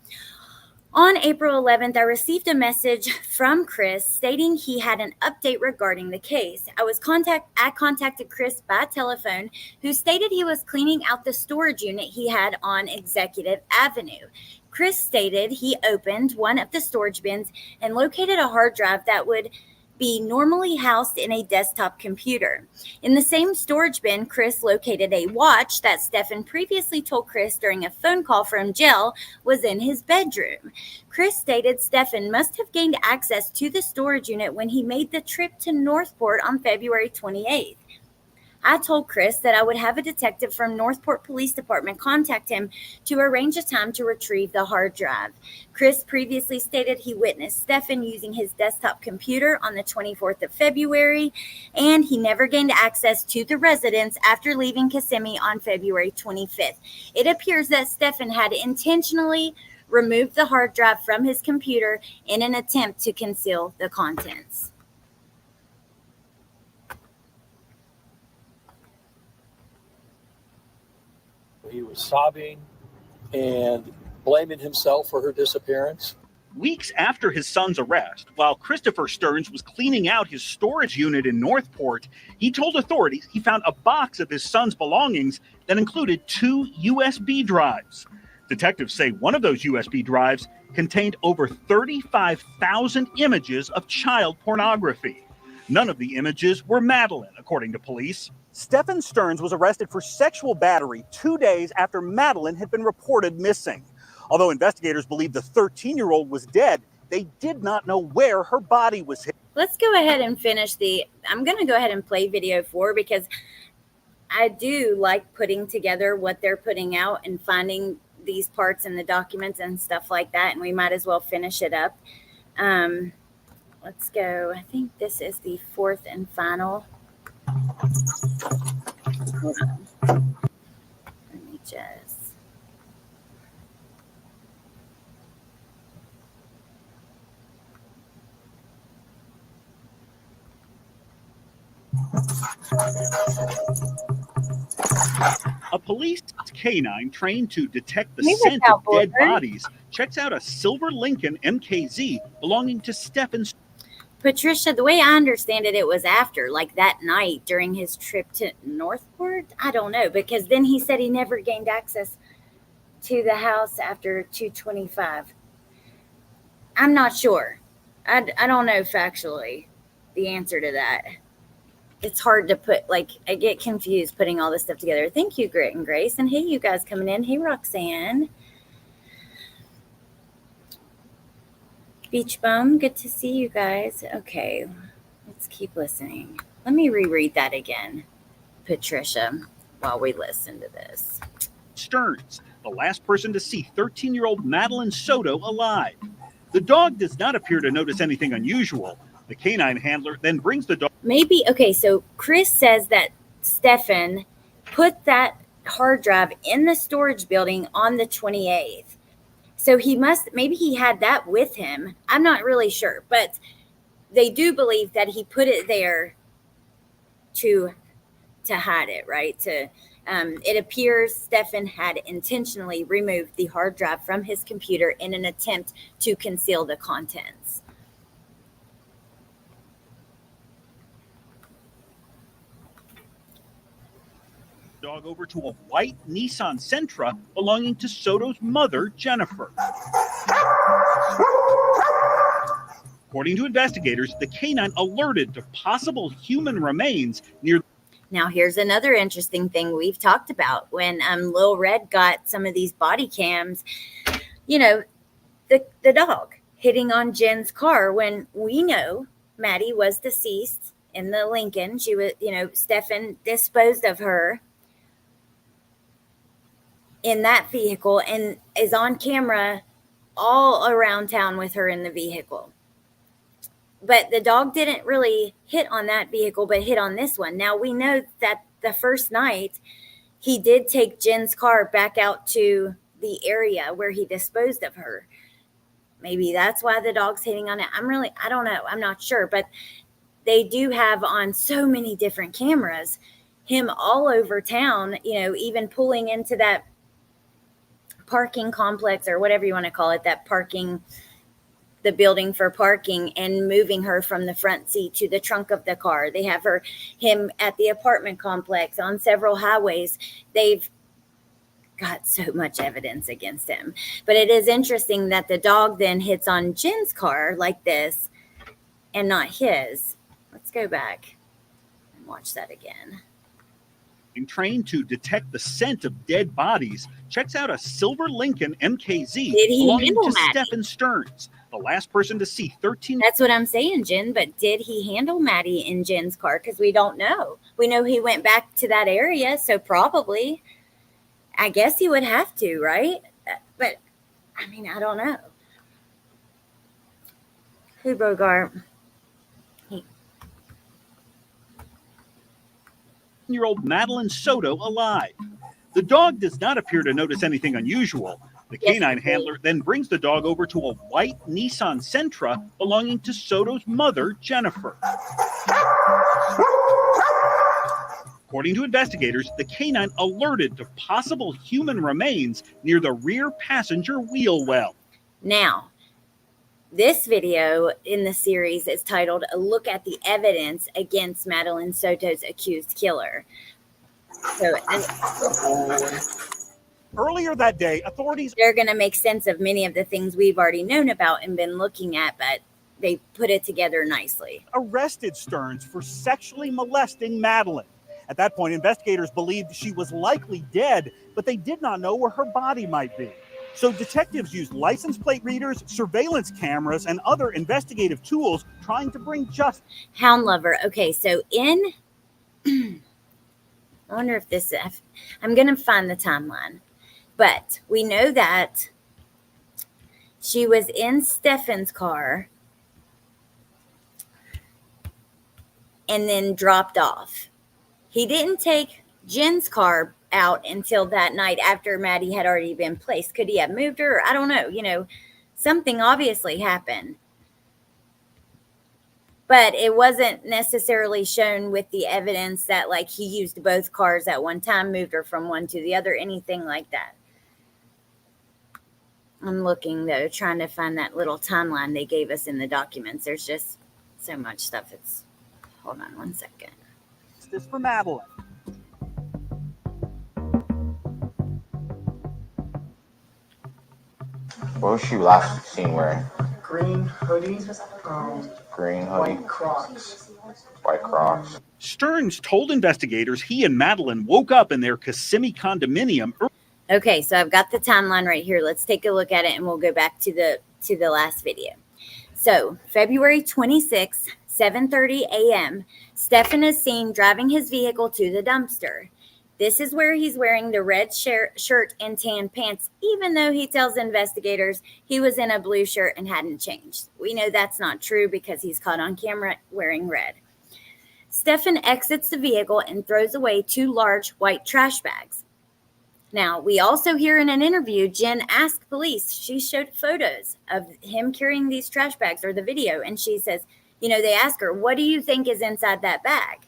on April 11th, I received a message from Chris stating he had an update regarding the case. I contacted Chris by telephone, who stated he was cleaning out the storage unit he had on Executive Avenue. Chris stated he opened one of the storage bins and located a hard drive that would be normally housed in a desktop computer. In the same storage bin, Chris located a watch that Stephan previously told Chris during a phone call from jail was in his bedroom. Chris stated Stephan must have gained access to the storage unit when he made the trip to Northport on February 28th. I told Chris that I would have a detective from Northport Police Department contact him to arrange a time to retrieve the hard drive. Chris previously stated he witnessed Stephan using his desktop computer on the 24th of February, and he never gained access to the residence after leaving Kissimmee on February 25th. It appears that Stephan had intentionally removed the hard drive from his computer in an attempt to conceal the contents. He was sobbing and blaming himself for her disappearance. Weeks after his son's arrest, while Christopher Stearns was cleaning out his storage unit in Northport, he told authorities he found a box of his son's belongings that included 2 USB drives. Detectives say one of those USB drives contained over 35,000 images of child pornography. None of the images were Madeline, according to police. Stephan Stearns was arrested for sexual battery 2 days after Madeline had been reported missing. Although investigators believe the 13-year-old was dead, they did not know where her body was hidden. Let's go ahead and finish I'm going to go ahead and play video 4 because I do like putting together what they're putting out and finding these parts in the documents and stuff like that, and we might as well finish it up. Let's go. I think this is the 4th and final. Hold on. Let me just. A police canine trained to detect the scent of dead bodies checks out a silver Lincoln MKZ belonging to Stephan. Patricia, the way I understand it, it was after, like that night during his trip to Northport. I don't know, because then he said he never gained access to the house after 2:25. I'm not sure. I don't know factually the answer to that. It's hard to put, like, I get confused putting all this stuff together. Thank you, Grit and Grace. And hey, you guys coming in. Hey, Roxanne. Beach Bum, good to see you guys. Okay, let's keep listening. Let me reread that again, Patricia, while we listen to this. Stearns, the last person to see 13-year-old Madeline Soto alive. The dog does not appear to notice anything unusual. The canine handler then brings the dog. Maybe, okay, so Chris says that Stephan put that hard drive in the storage building on the 28th. So maybe he had that with him. I'm not really sure, but they do believe that he put it there to hide it, right? It appears Stephan had intentionally removed the hard drive from his computer in an attempt to conceal the contents. Dog over to a white Nissan Sentra belonging to Soto's mother, Jennifer. According to investigators, the canine alerted to possible human remains near. Now, here's another interesting thing we've talked about. When Lil Red got some of these body cams, the dog hitting on Jen's car, when we know Maddie was deceased in the Lincoln. She was, Stephan disposed of her in that vehicle and is on camera all around town with her in the vehicle. But the dog didn't really hit on that vehicle, but hit on this one. Now, we know that the first night he did take Jen's car back out to the area where he disposed of her. Maybe that's why the dog's hitting on it. I don't know. I'm not sure. But they do have on so many different cameras him all over town, even pulling into that parking complex or whatever you want to call it, the building for parking, and moving her from the front seat to the trunk of the car. They have him at the apartment complex on several highways. They've got so much evidence against him. But it is interesting that the dog then hits on Jen's car like this and not his. Let's go back and watch that again. Trained to detect the scent of dead bodies, checks out a silver Lincoln MKZ belonging to Stephan Stearns, the last person to see 13. That's what I'm saying, Jen. But did he handle Maddie in Jen's car? Because we don't know. We know he went back to that area, so probably. I guess he would have to, right? But, I mean, I don't know. Who, Bogart? Year-old Madeline Soto alive. The dog does not appear to notice anything unusual. The canine handler then brings the dog over to a white Nissan Sentra belonging to Soto's mother, Jennifer. According to investigators, the canine alerted to possible human remains near the rear passenger wheel well. Now, this video in the series is titled "A Look at the Evidence Against Madeline Soto's Accused Killer." So, earlier that day, authorities... They're going to make sense of many of the things we've already known about and been looking at, but they put it together nicely. Arrested Stearns for sexually molesting Madeline. At that point, investigators believed she was likely dead, but they did not know where her body might be. So detectives used license plate readers, surveillance cameras, and other investigative tools trying to bring justice. Hound lover. Okay, so in... I wonder if this... I'm going to find the timeline. But we know that she was in Stephan's car and then dropped off. He didn't take Jen's car out until that night after Maddie had already been placed. Could he have moved her? I don't know. You know, something obviously happened. But it wasn't necessarily shown with the evidence that, like, he used both cars at one time, moved her from one to the other, anything like that. I'm looking, though, trying to find that little timeline they gave us in the documents. There's just so much stuff. Hold on one second. This for Madeline. What was she last seen wearing? Green hoodie. Green hoodie. White Crocs. White Crocs. Stearns told investigators he and Madeline woke up in their Kissimmee condominium. Okay, so I've got the timeline right here. Let's take a look at it, and we'll go back to the last video. So February 26th, 7:30 a.m., Stephan is seen driving his vehicle to the dumpster. This is where he's wearing the red shirt and tan pants, even though he tells investigators he was in a blue shirt and hadn't changed. We know that's not true because he's caught on camera wearing red. Stephan exits the vehicle and throws away 2 large white trash bags. Now, we also hear in an interview, Jen asked police, she showed photos of him carrying these trash bags or the video, and she says, you know, they ask her, what do you think is inside that bag?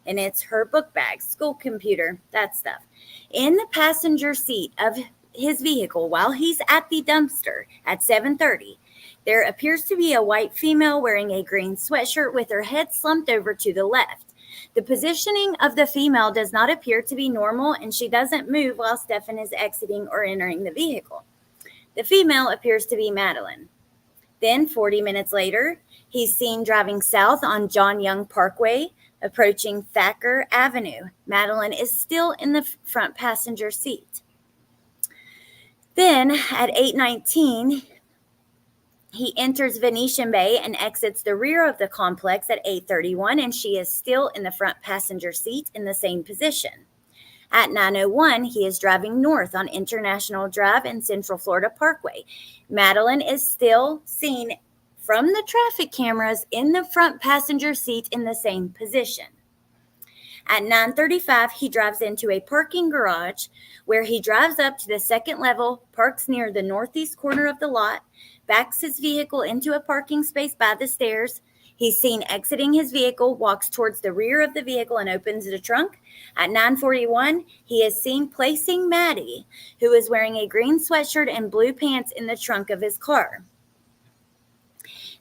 And it's her book bag, school computer, that stuff. In the passenger seat of his vehicle while he's at the dumpster at 7:30, there appears to be a white female wearing a green sweatshirt with her head slumped over to the left. The positioning of the female does not appear to be normal, and she doesn't move while Stephan is exiting or entering the vehicle. The female appears to be Madeline. Then, 40 minutes later, he's seen driving south on John Young Parkway, approaching Thacker Avenue. Madeline is still in the front passenger seat. Then, at 8:19, he enters Venetian Bay and exits the rear of the complex at 8:31, and she is still in the front passenger seat in the same position. At 9:01, he is driving north on International Drive and Central Florida Parkway. Madeline is still seen from the traffic cameras in the front passenger seat in the same position. At 9:35, he drives into a parking garage where he drives up to the second level, parks near the northeast corner of the lot, backs his vehicle into a parking space by the stairs. He's seen exiting his vehicle, walks towards the rear of the vehicle and opens the trunk. At 9:41, he is seen placing Maddie, who is wearing a green sweatshirt and blue pants, in the trunk of his car.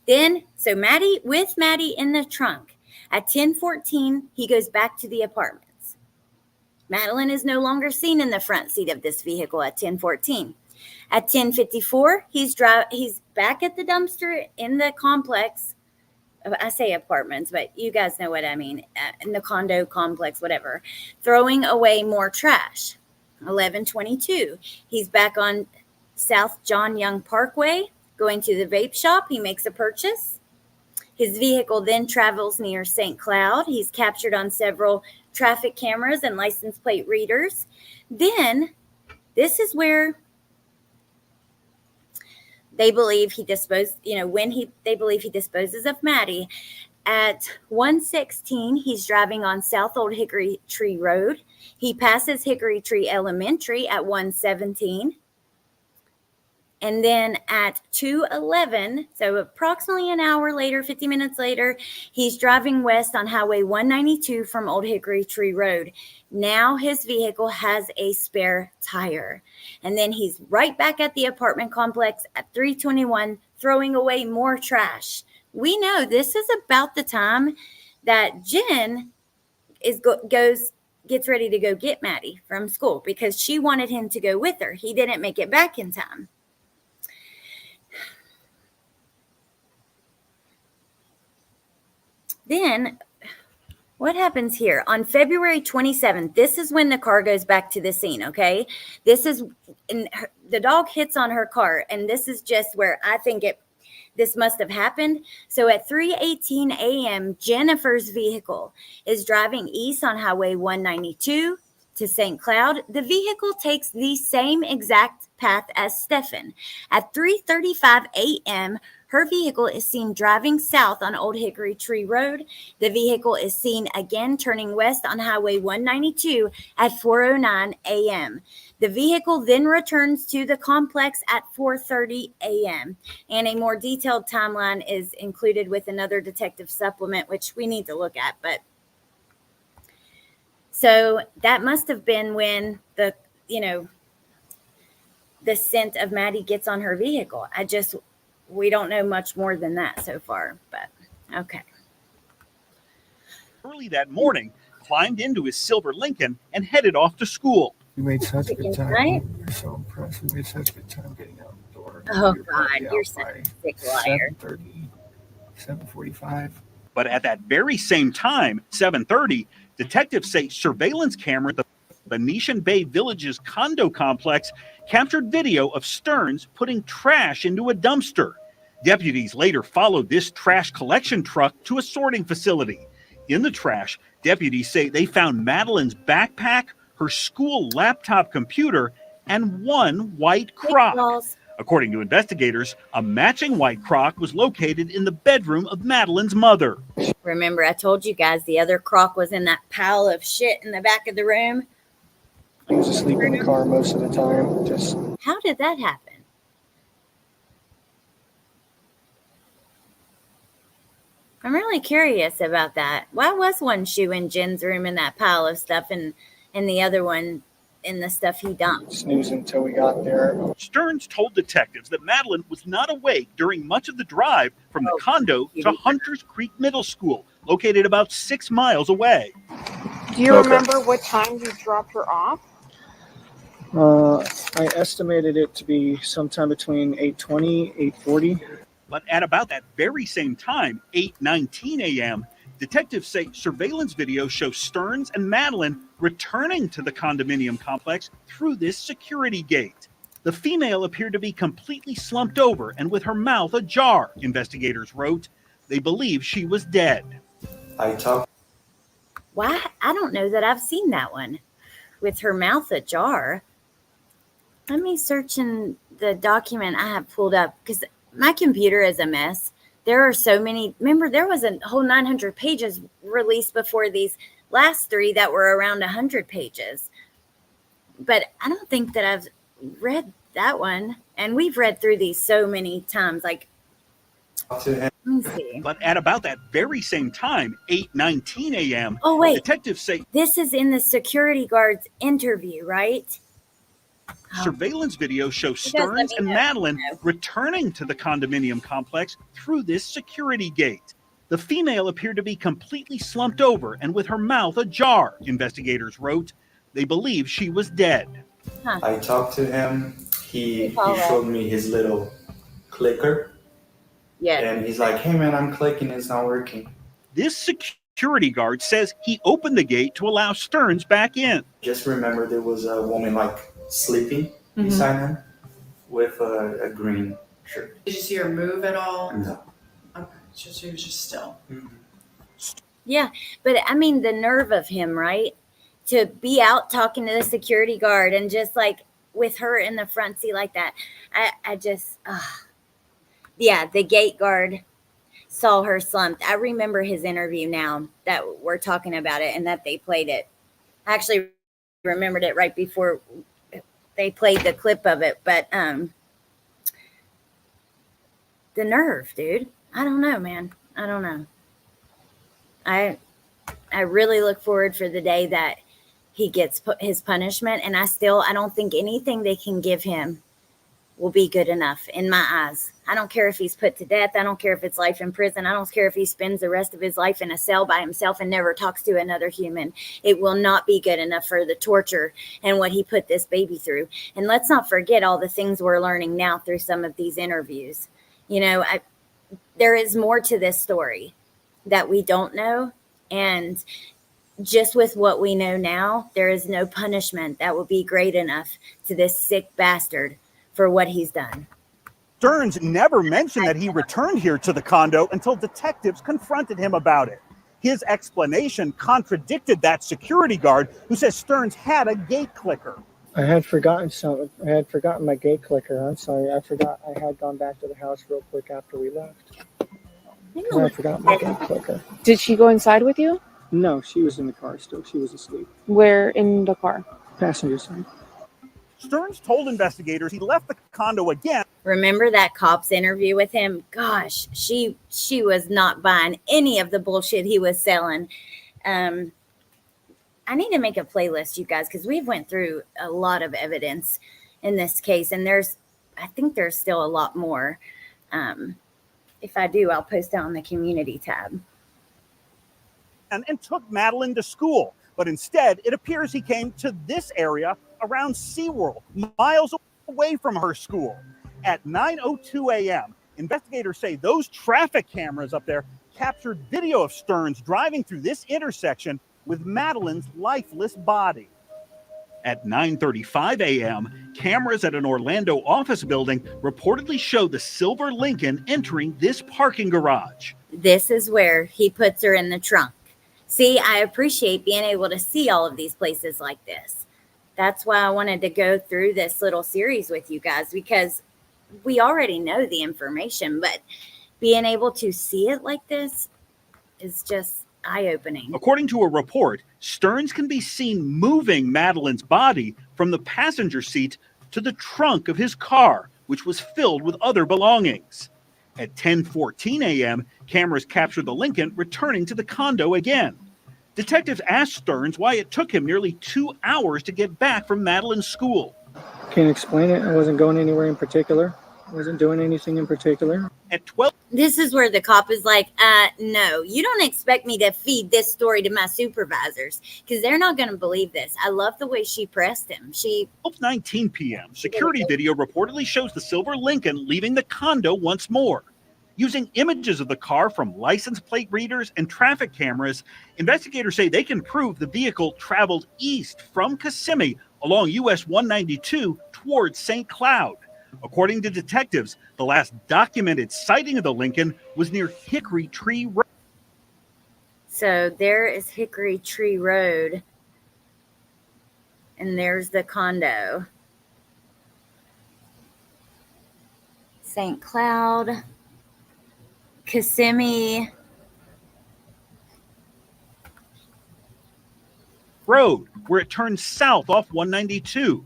Then, so Maddie in the trunk. At 10:14, he goes back to the apartments. Madeline is no longer seen in the front seat of this vehicle at 10:14. At 10:54, he's back at the dumpster in the complex. I say apartments, but you guys know what I mean. In the condo complex, whatever. Throwing away more trash. 11:22, he's back on South John Young Parkway, going to the vape shop. He makes a purchase. His vehicle then travels near St. Cloud. He's captured on several traffic cameras and license plate readers. Then, this is where they believe he disposes of Maddie. At 1:16, he's driving on South Old Hickory Tree Road. He passes Hickory Tree Elementary at 1:17. And then at 2:11, so approximately an hour later, 50 minutes later, he's driving west on Highway 192 from Old Hickory Tree Road. Now his vehicle has a spare tire. And then he's right back at the apartment complex at 3:21, throwing away more trash. We know this is about the time that Jen gets ready to go get Maddie from school because she wanted him to go with her. He didn't make it back in time. Then what happens here? On February 27th, this is when the car goes back to the scene, okay? The dog hits on her car, and this is just where I think this must have happened. So at 3:18 a.m., Jennifer's vehicle is driving east on Highway 192 to St. Cloud. The vehicle takes the same exact path as Stephan. At 3:35 a.m., her vehicle is seen driving south on Old Hickory Tree Road. The vehicle is seen again turning west on Highway 192 at 4:09 a.m. The vehicle then returns to the complex at 4:30 a.m. And a more detailed timeline is included with another detective supplement, which we need to look at. But so that must have been when the scent of Maddie gets on her vehicle. We don't know much more than that so far, but okay. Early that morning, climbed into his silver Lincoln and headed off to school. We made such a good time. Right? We're so impressed. We made such a good time getting out the door. Oh, God, you're such a sick liar. 7:30, 7:45. But at that very same time, 7:30, detectives say surveillance camera at the Venetian Bay Village's condo complex captured video of Stearns putting trash into a dumpster. Deputies later followed this trash collection truck to a sorting facility. In the trash, deputies say they found Madeline's backpack, her school laptop computer, and one white crock. According to investigators, a matching white crock was located in the bedroom of Madeline's mother. Remember, I told you guys the other crock was in that pile of shit in the back of the room? He was asleep in the car most of the time. How did that happen? I'm really curious about that. Why was one shoe in Jen's room in that pile of stuff and the other one in the stuff he dumped? Snoozing until we got there. Stearns told detectives that Madeline was not awake during much of the drive from the condo to Hunters Creek Middle School, located about 6 miles away. Do you remember what time you dropped her off? I estimated it to be sometime between 8:20, 8:40. But at about that very same time, 8:19 a.m., detectives say surveillance video shows Stearns and Madeline returning to the condominium complex through this security gate. The female appeared to be completely slumped over and with her mouth ajar, investigators wrote. They believe she was dead. Why? I don't know that I've seen that one. With her mouth ajar. Let me search in the document I have pulled up because my computer is a mess. There are so many. Remember, there was a whole 900 pages released before these last 3 that were around 100 pages. But I don't think that I've read that one. And we've read through these so many times. Like, Let me see. But at about that very same time, 8:19 a.m., Oh, wait. detectives say This is in the security guard's interview, right? surveillance video shows You guys let Stearns me and know. Madeline returning to the condominium complex through this security gate. The female appeared to be completely slumped over and with her mouth ajar, investigators wrote. They believe she was dead. Huh. I talked to him. He showed me his little clicker. Yeah. And he's like, hey man, I'm clicking, it's not working. This security guard says he opened the gate to allow Stearns back in. Just remember there was a woman like sleeping beside him with a green shirt. Did you see her move at all? No. Okay, she was just still. Yeah, but I mean, the nerve of him, right? To be out talking to the security guard and just like with her in the front seat like that. I just, yeah, the gate guard saw her slumped. I remember his interview now that we're talking about it and that they played it. I actually remembered it right before they played the clip of it, but the nerve, dude. I don't know, man. I don't know. I really look forward for the day that he gets his punishment, and I don't think anything they can give him will be good enough in my eyes. I don't care if he's put to death. I don't care if it's life in prison. I don't care if he spends the rest of his life in a cell by himself and never talks to another human. It will not be good enough for the torture and what he put this baby through. And let's not forget all the things we're learning now through some of these interviews. You know, there is more to this story that we don't know. And just with what we know now, there is no punishment that will be great enough to this sick bastard for what he's done. Stearns never mentioned that he returned here to the condo until detectives confronted him about it. His explanation contradicted that security guard who says Stearns had a gate clicker. I had forgotten something. I had forgotten my gate clicker. I'm sorry. I forgot. I had gone back to the house real quick after we left. I forgot my gate clicker. Did she go inside with you? No, she was in the car still. She was asleep. Where in the car? Passenger side. Stearns told investigators he left the condo again. Remember that cop's interview with him? Gosh, she was not buying any of the bullshit he was selling. I need to make a playlist, you guys, because we've went through a lot of evidence in this case, and I think there's still a lot more. If I do, I'll post it on the community tab. And took Madeline to school. But instead, it appears he came to this area around SeaWorld, miles away from her school. At 9:02 a.m., investigators say those traffic cameras up there captured video of Stearns driving through this intersection with Madeline's lifeless body. At 9:35 a.m., cameras at an Orlando office building reportedly show the silver Lincoln entering this parking garage. This is where he puts her in the trunk. See, I appreciate being able to see all of these places like this. That's why I wanted to go through this little series with you guys, because we already know the information, but being able to see it like this is just eye-opening. According to a report, Stearns can be seen moving Madeline's body from the passenger seat to the trunk of his car, which was filled with other belongings. At 10:14 a.m., cameras captured the Lincoln returning to the condo again. Detectives asked Stearns why it took him nearly 2 hours to get back from Madeline's school. Can't explain it. I wasn't going anywhere in particular. I wasn't doing anything in particular. At 12. This is where the cop is like, no, you don't expect me to feed this story to my supervisors, because they're not going to believe this. I love the way she pressed him. 12:19 p.m., security video reportedly shows the silver Lincoln leaving the condo once more. Using images of the car from license plate readers and traffic cameras, investigators say they can prove the vehicle traveled east from Kissimmee along US 192 towards St. Cloud. According to detectives, the last documented sighting of the Lincoln was near Hickory Tree Road. So there is Hickory Tree Road, and there's the condo. St. Cloud, Kissimmee Road, where it turns south off 192.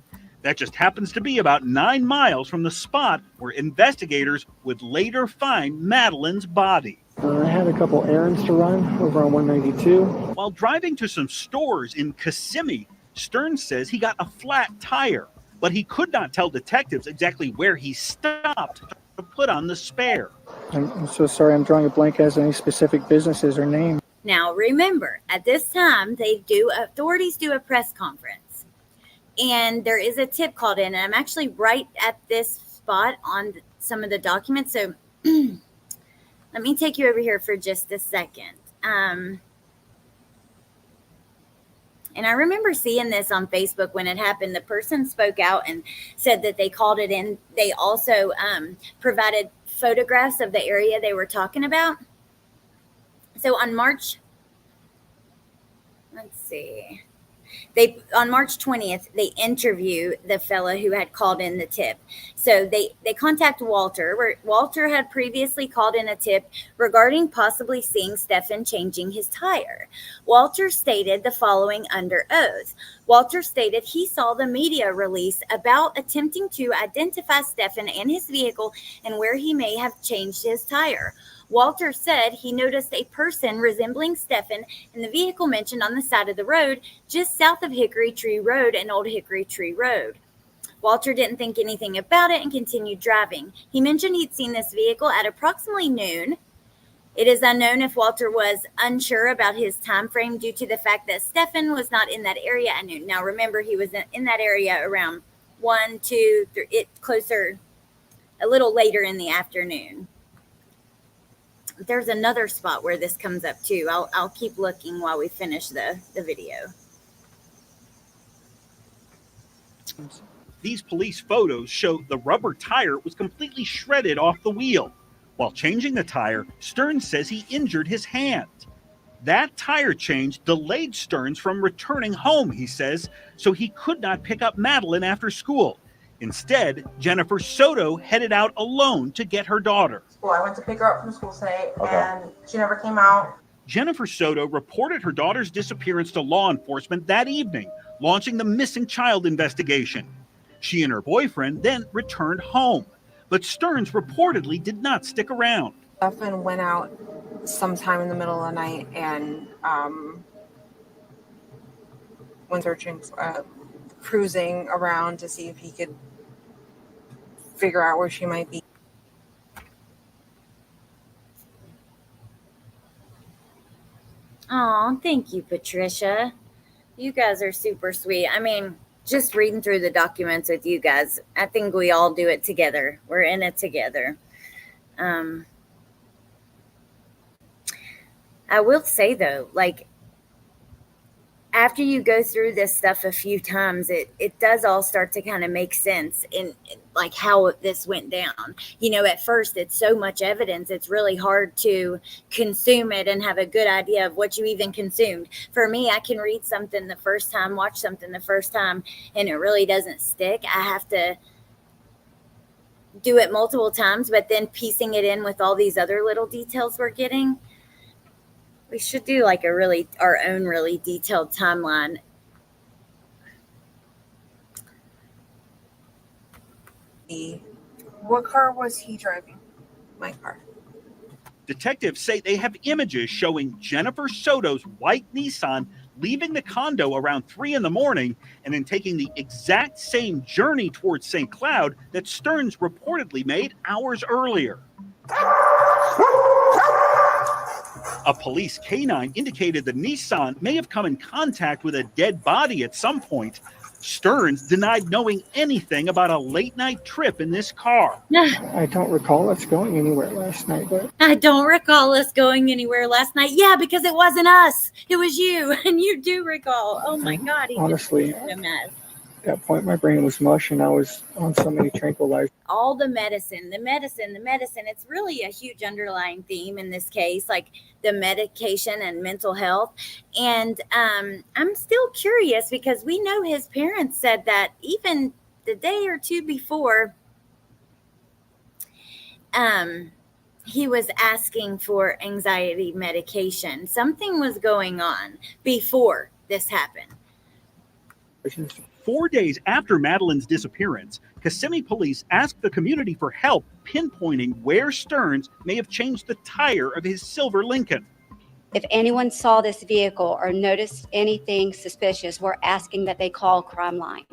That just happens to be about 9 miles from the spot where investigators would later find Madeline's body. I had a couple errands to run over on 192. While driving to some stores in Kissimmee, Stearns says he got a flat tire, but he could not tell detectives exactly where he stopped to put on the spare. I'm so sorry, I'm drawing a blank as any specific businesses or names. Now, remember, at this time, authorities do a press conference, and there is a tip called in, and I'm actually right at this spot on some of the documents, so let me take you over here for just a second. And I remember seeing this on Facebook when it happened. The person spoke out and said that they called it in. They also provided photographs of the area they were talking about. So on March 20th, they interview the fella who had called in the tip. So they contact Walter, where Walter had previously called in a tip regarding possibly seeing Stephan changing his tire. Walter stated the following under oath. Walter stated he saw the media release about attempting to identify Stephan and his vehicle and where he may have changed his tire. Walter said he noticed a person resembling Stephan in the vehicle mentioned on the side of the road just south of Hickory Tree Road and Old Hickory Tree Road. Walter didn't think anything about it and continued driving. He mentioned he'd seen this vehicle at approximately noon. It is unknown if Walter was unsure about his time frame due to the fact that Stephan was not in that area at noon. Now, remember, he was in that area around 1, 2, 3, closer, a little later in the afternoon. There's another spot where this comes up too. I'll keep looking while we finish the video. These police photos show the rubber tire was completely shredded off the wheel. While changing the tire, Stearns says he injured his hand. That tire change delayed Stearns from returning home, he says, so he could not pick up Madeline after school. Instead, Jennifer Soto headed out alone to get her daughter. Well, I went to pick her up from school today, and she never came out. Jennifer Soto reported her daughter's disappearance to law enforcement that evening, launching the missing child investigation. She and her boyfriend then returned home, but Stearns reportedly did not stick around. Stephan went out sometime in the middle of the night and went searching, cruising around to see if he could figure out where she might be. Oh, thank you, Patricia. You guys are super sweet. I mean, just reading through the documents with you guys, I think we all do it together. We're in it together. I will say, though, like, after you go through this stuff a few times, it does all start to kind of make sense in like how this went down. You know, at first it's so much evidence, it's really hard to consume it and have a good idea of what you even consumed. For me, I can read something the first time, watch something the first time, and it really doesn't stick. I have to do it multiple times, but then piecing it in with all these other little details we're getting. We should do like our own really detailed timeline. What car was he driving? My car. Detectives say they have images showing Jennifer Soto's white Nissan leaving the condo around 3 a.m. and then taking the exact same journey towards St. Cloud that Stearns reportedly made hours earlier. A police canine indicated the Nissan may have come in contact with a dead body at some point. Stearns denied knowing anything about a late-night trip in this car. I don't recall us going anywhere last night, but I don't recall us going anywhere last night. Yeah, because it wasn't us. It was you, and you do recall. Oh my God. Honestly, a mess. at that point my brain was mush and I was on so many tranquilizers. All the medicine. It's really a huge underlying theme in this case, like the medication and mental health. And I'm still curious because we know his parents said that even the day or two before, he was asking for anxiety medication. Something was going on before this happened. 4 days after Madeline's disappearance, Kissimmee police asked the community for help pinpointing where Stearns may have changed the tire of his silver Lincoln. If anyone saw this vehicle or noticed anything suspicious, we're asking that they call Crime Line.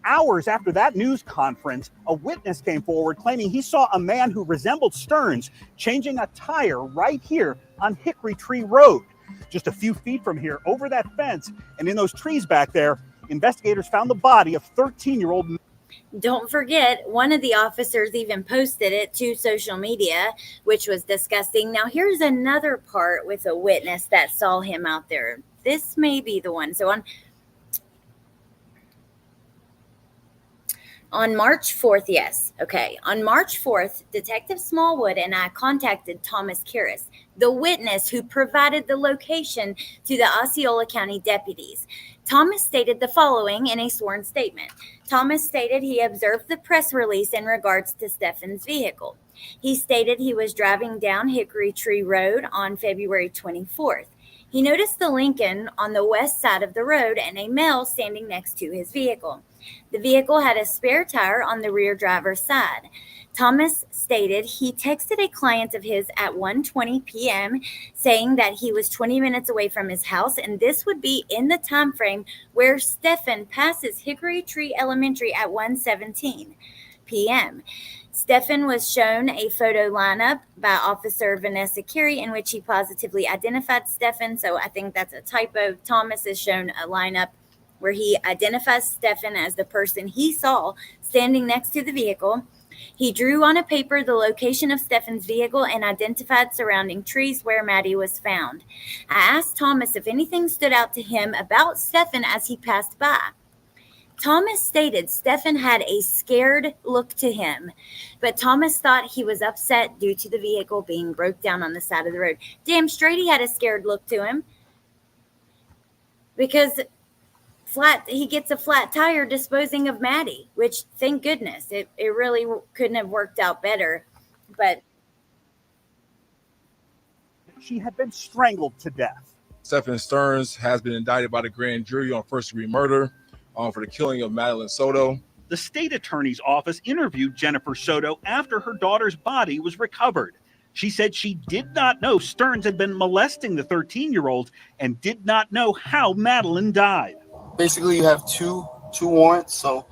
Hours after that news conference, a witness came forward claiming he saw a man who resembled Stearns changing a tire right here on Hickory Tree Road. Just a few feet from here, over that fence, and in those trees back there, investigators found the body of 13-year-old. Don't forget, one of the officers even posted it to social media, which was disgusting. Now, here's another part with a witness that saw him out there. This may be the one. So on March 4th, yes. Okay. On March 4th, Detective Smallwood and I contacted Thomas Karras, the witness who provided the location to the Osceola County deputies. Thomas stated the following in a sworn statement. Thomas stated he observed the press release in regards to Stephan's vehicle. He stated he was driving down Hickory Tree Road on February 24th. He noticed the Lincoln on the west side of the road and a male standing next to his vehicle. The vehicle had a spare tire on the rear driver's side. Thomas stated he texted a client of his at 1:20 p.m. saying that he was 20 minutes away from his house, and this would be in the time frame where Stephan passes Hickory Tree Elementary at 1:17 p.m. Stephan was shown a photo lineup by Officer Vanessa Carey in which he positively identified Stephan, so I think that's a typo. Thomas is shown a lineup where he identifies Stephan as the person he saw standing next to the vehicle. He drew on a paper the location of Stephan's vehicle and identified surrounding trees where Maddie was found. I asked Thomas if anything stood out to him about Stephan as he passed by. Thomas stated Stephan had a scared look to him, but Thomas thought he was upset due to the vehicle being broke down on the side of the road. Damn straight he had a scared look to him, because he gets a flat tire disposing of Maddie, which thank goodness it really couldn't have worked out better. But she had been strangled to death. Stephan Stearns has been indicted by the grand jury on first-degree murder for the killing of Madeline Soto. The state attorney's office interviewed Jennifer Soto after her daughter's body was recovered. She said she did not know Stearns had been molesting the 13-year-old and did not know how Madeline died. Basically, you have two warrants, so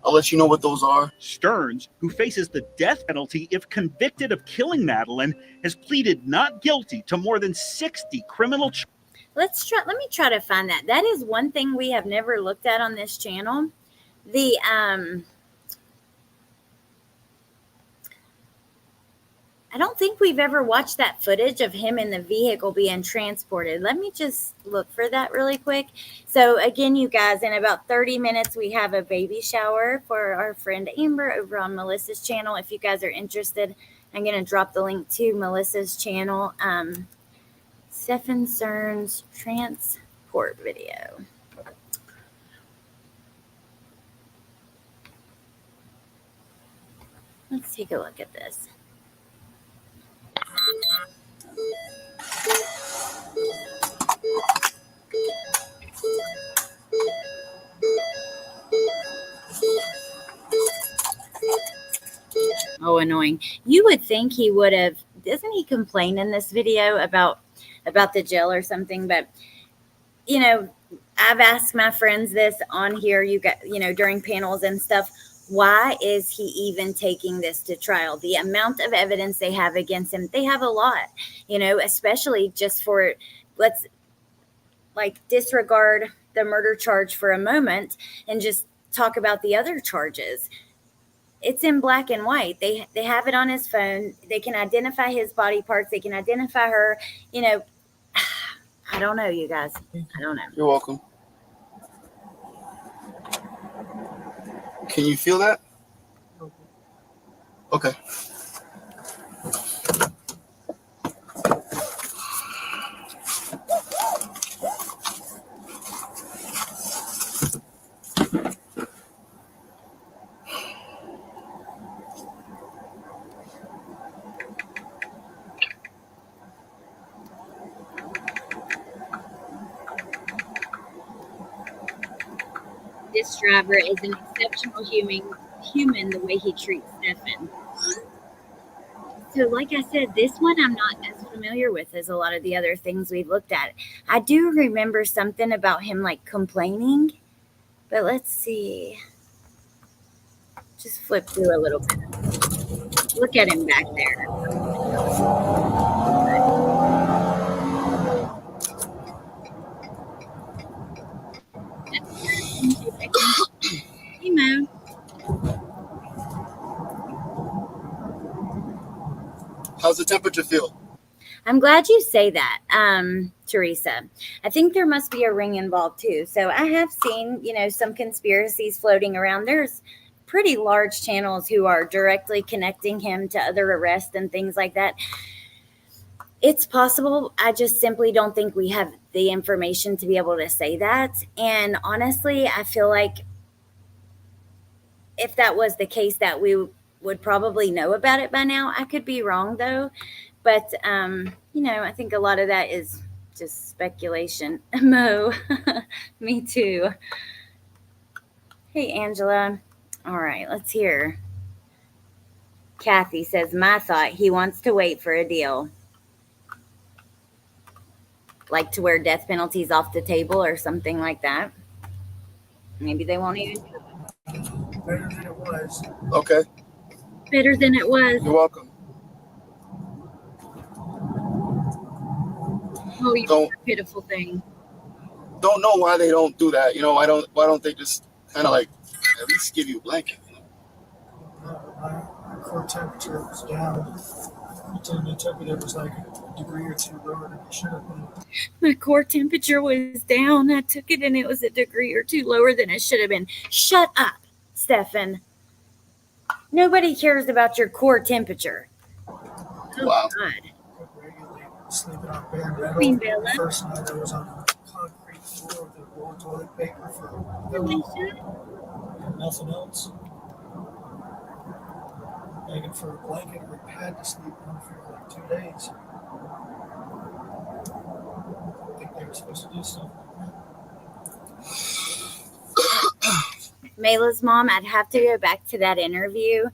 I'll let you know what those are. Stearns, who faces the death penalty if convicted of killing Madeline, has pleaded not guilty to more than 60 criminal charges. let me try to find that. That is one thing we have never looked at on this channel. The I don't think we've ever watched that footage of him in the vehicle being transported. Let me just look for that really quick. So again, you guys, in about 30 minutes, we have a baby shower for our friend Amber over on Melissa's channel. If you guys are interested, I'm going to drop the link to Melissa's channel. Stephan Stearns transport video. Let's take a look at this. Oh, annoying. You would think he would have, doesn't he complain in this video about the jail or something? But, you know, I've asked my friends this on here, during panels and stuff. Why is he even taking this to trial? The amount of evidence they have against him, they have a lot, especially just for, let's disregard the murder charge for a moment and just talk about the other charges. It's in black and white. They have it on his phone. They can identify his body parts. They can identify her. I don't know, you guys. I don't know. You're welcome. Can you feel that? Okay. this driver is an exceptional human the way he treats Stephan. So like I said, this one I'm not as familiar with as a lot of the other things we've looked at. I do remember something about him like complaining, but let's see. Just flip through a little bit. Look at him back there. Hey, Mo. How's the temperature feel? I'm glad you say that, Teresa. I think there must be a ring involved too. So I have seen, some conspiracies floating around. There's pretty large channels who are directly connecting him to other arrests and things like that. It's possible. I just simply don't think we have the information to be able to say that. And honestly, I feel like if that was the case, that we would probably know about it by now. I could be wrong though. But, I think a lot of that is just speculation. Mo, me too. Hey, Angela. All right, let's hear. Kathy says, my thought, he wants to wait for a deal. Like to where death penalty's off the table or something like that. Maybe they won't even. Better than it was. Okay. Better than it was. You're welcome. Oh, you pitiful thing. Don't know why they don't do that. Why don't they just kind of like at least give you a blanket? My core temperature was down. The temperature was like a degree or two lower than it should have been. My core temperature was down. I took it and it was a degree or two lower than it should have been. Shut up, Stephan. Nobody cares about your core temperature. Oh, wow. God. Sleeping on bare metal. Queen Bella. The first night I was on the concrete floor with the rolled toilet paper for a pillow and nothing else. Begging for a blanket or a pad to sleep on for like 2 days. I think they were supposed to do something like that. Mayla's mom, I'd have to go back to that interview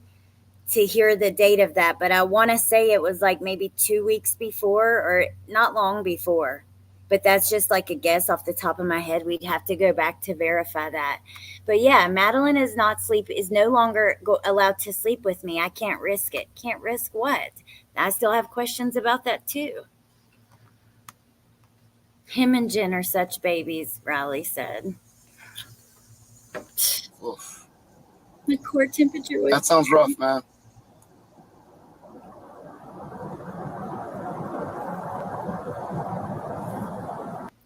to hear the date of that, but I want to say it was like maybe 2 weeks before or not long before, but that's just like a guess off the top of my head. We'd have to go back to verify that. But yeah, Madeline is no longer allowed to sleep with me. I can't risk it. Can't risk what? I still have questions about that too. Him and Jen are such babies, Riley said. Oof. My core temperature was... That sounds rough, man.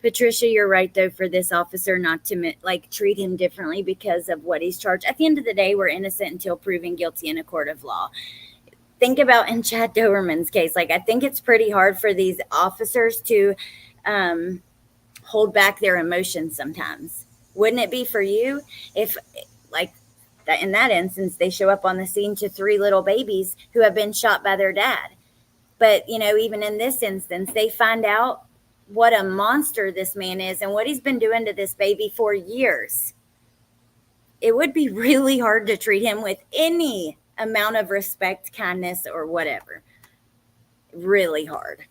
Patricia, you're right, though, for this officer not to treat him differently because of what he's charged. At the end of the day, we're innocent until proven guilty in a court of law. Think about in Chad Doberman's case. I think it's pretty hard for these officers to hold back their emotions sometimes. Wouldn't it be for you if, that in that instance, they show up on the scene to 3 little babies who have been shot by their dad? But, even in this instance, they find out what a monster this man is and what he's been doing to this baby for years. It would be really hard to treat him with any amount of respect, kindness, or whatever. Really hard.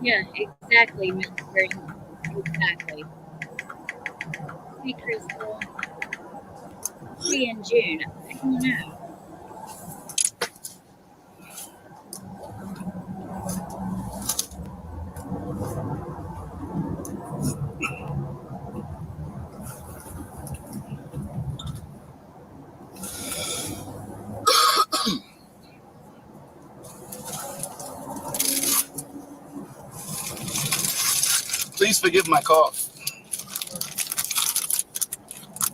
Yeah, exactly, Miss Green. Exactly. Hey, Crystal. See in June. I don't know. Please forgive my cough.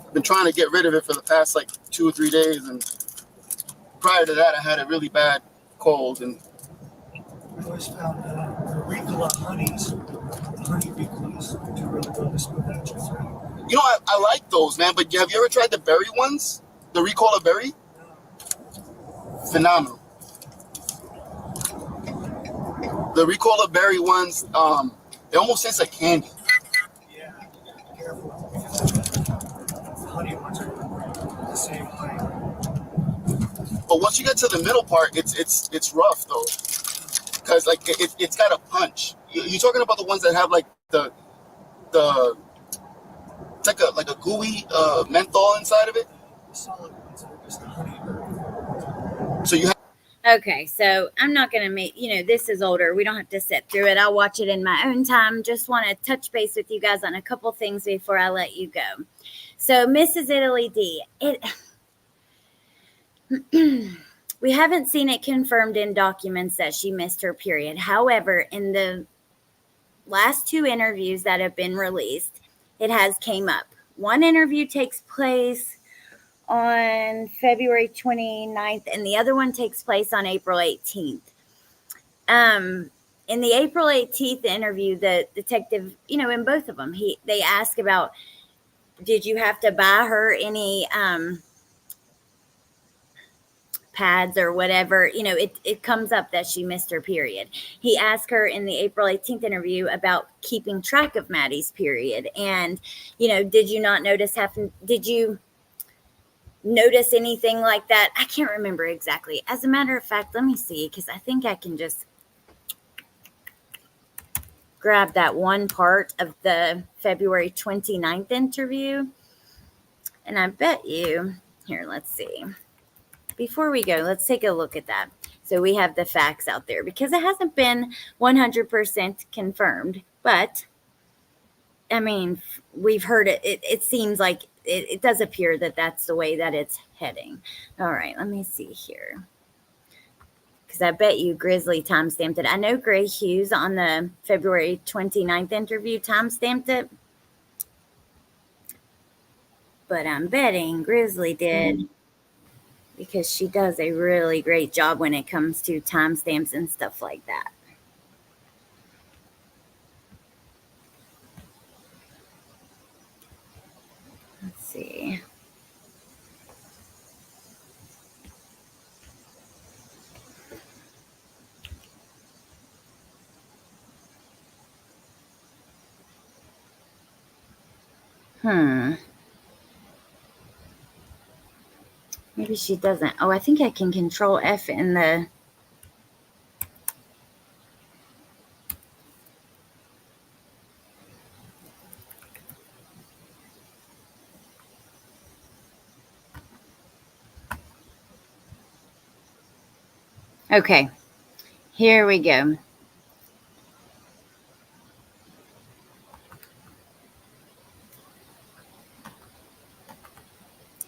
I've been trying to get rid of it for the past 2 or 3 days, and prior to that, I had a really bad cold. And I always found the Ricola honeys, the honey Ricolas, to really go to smooth out your throat. I like those, man. But have you ever tried the berry ones? The Ricola Berry? Phenomenal. The Ricola Berry ones, it almost tastes like candy. Yeah, careful. The honey ones are the same honey. But once you get to the middle part, it's rough though, because like it's got a punch. You're talking about the ones that have like the it's like a gooey menthol inside of it. The solid ones are just the honey. So you have. Okay, so I'm not going to make, this is older. We don't have to sit through it. I'll watch it in my own time. Just want to touch base with you guys on a couple things before I let you go. So, Mrs. Italy D, we haven't seen it confirmed in documents that she missed her period. However, in the last 2 interviews that have been released, it has came up. One interview takes place on February 29th, and the other one takes place on April 18th. In the April 18th interview, the detective, in both of them, they ask about, did you have to buy her any pads or whatever? It comes up that she missed her period. He asked her in the April 18th interview about keeping track of Maddie's period. And, did you not notice did you notice anything like that? I can't remember exactly. As a matter of fact, let me see, because I think I can just grab that one part of the February 29th interview. And I bet you, here, let's see. Before we go, let's take a look at that. So we have the facts out there, because it hasn't been 100% confirmed. But, I mean, we've heard it. It seems like it does appear that that's the way that it's heading. All right, let me see here. Because I bet you Grizzly timestamped it. I know Gray Hughes on the February 29th interview timestamped it. But I'm betting Grizzly did, because she does a really great job when it comes to timestamps and stuff like that. Let's see. Maybe she doesn't. Oh, I think I can control F in the... Okay, here we go.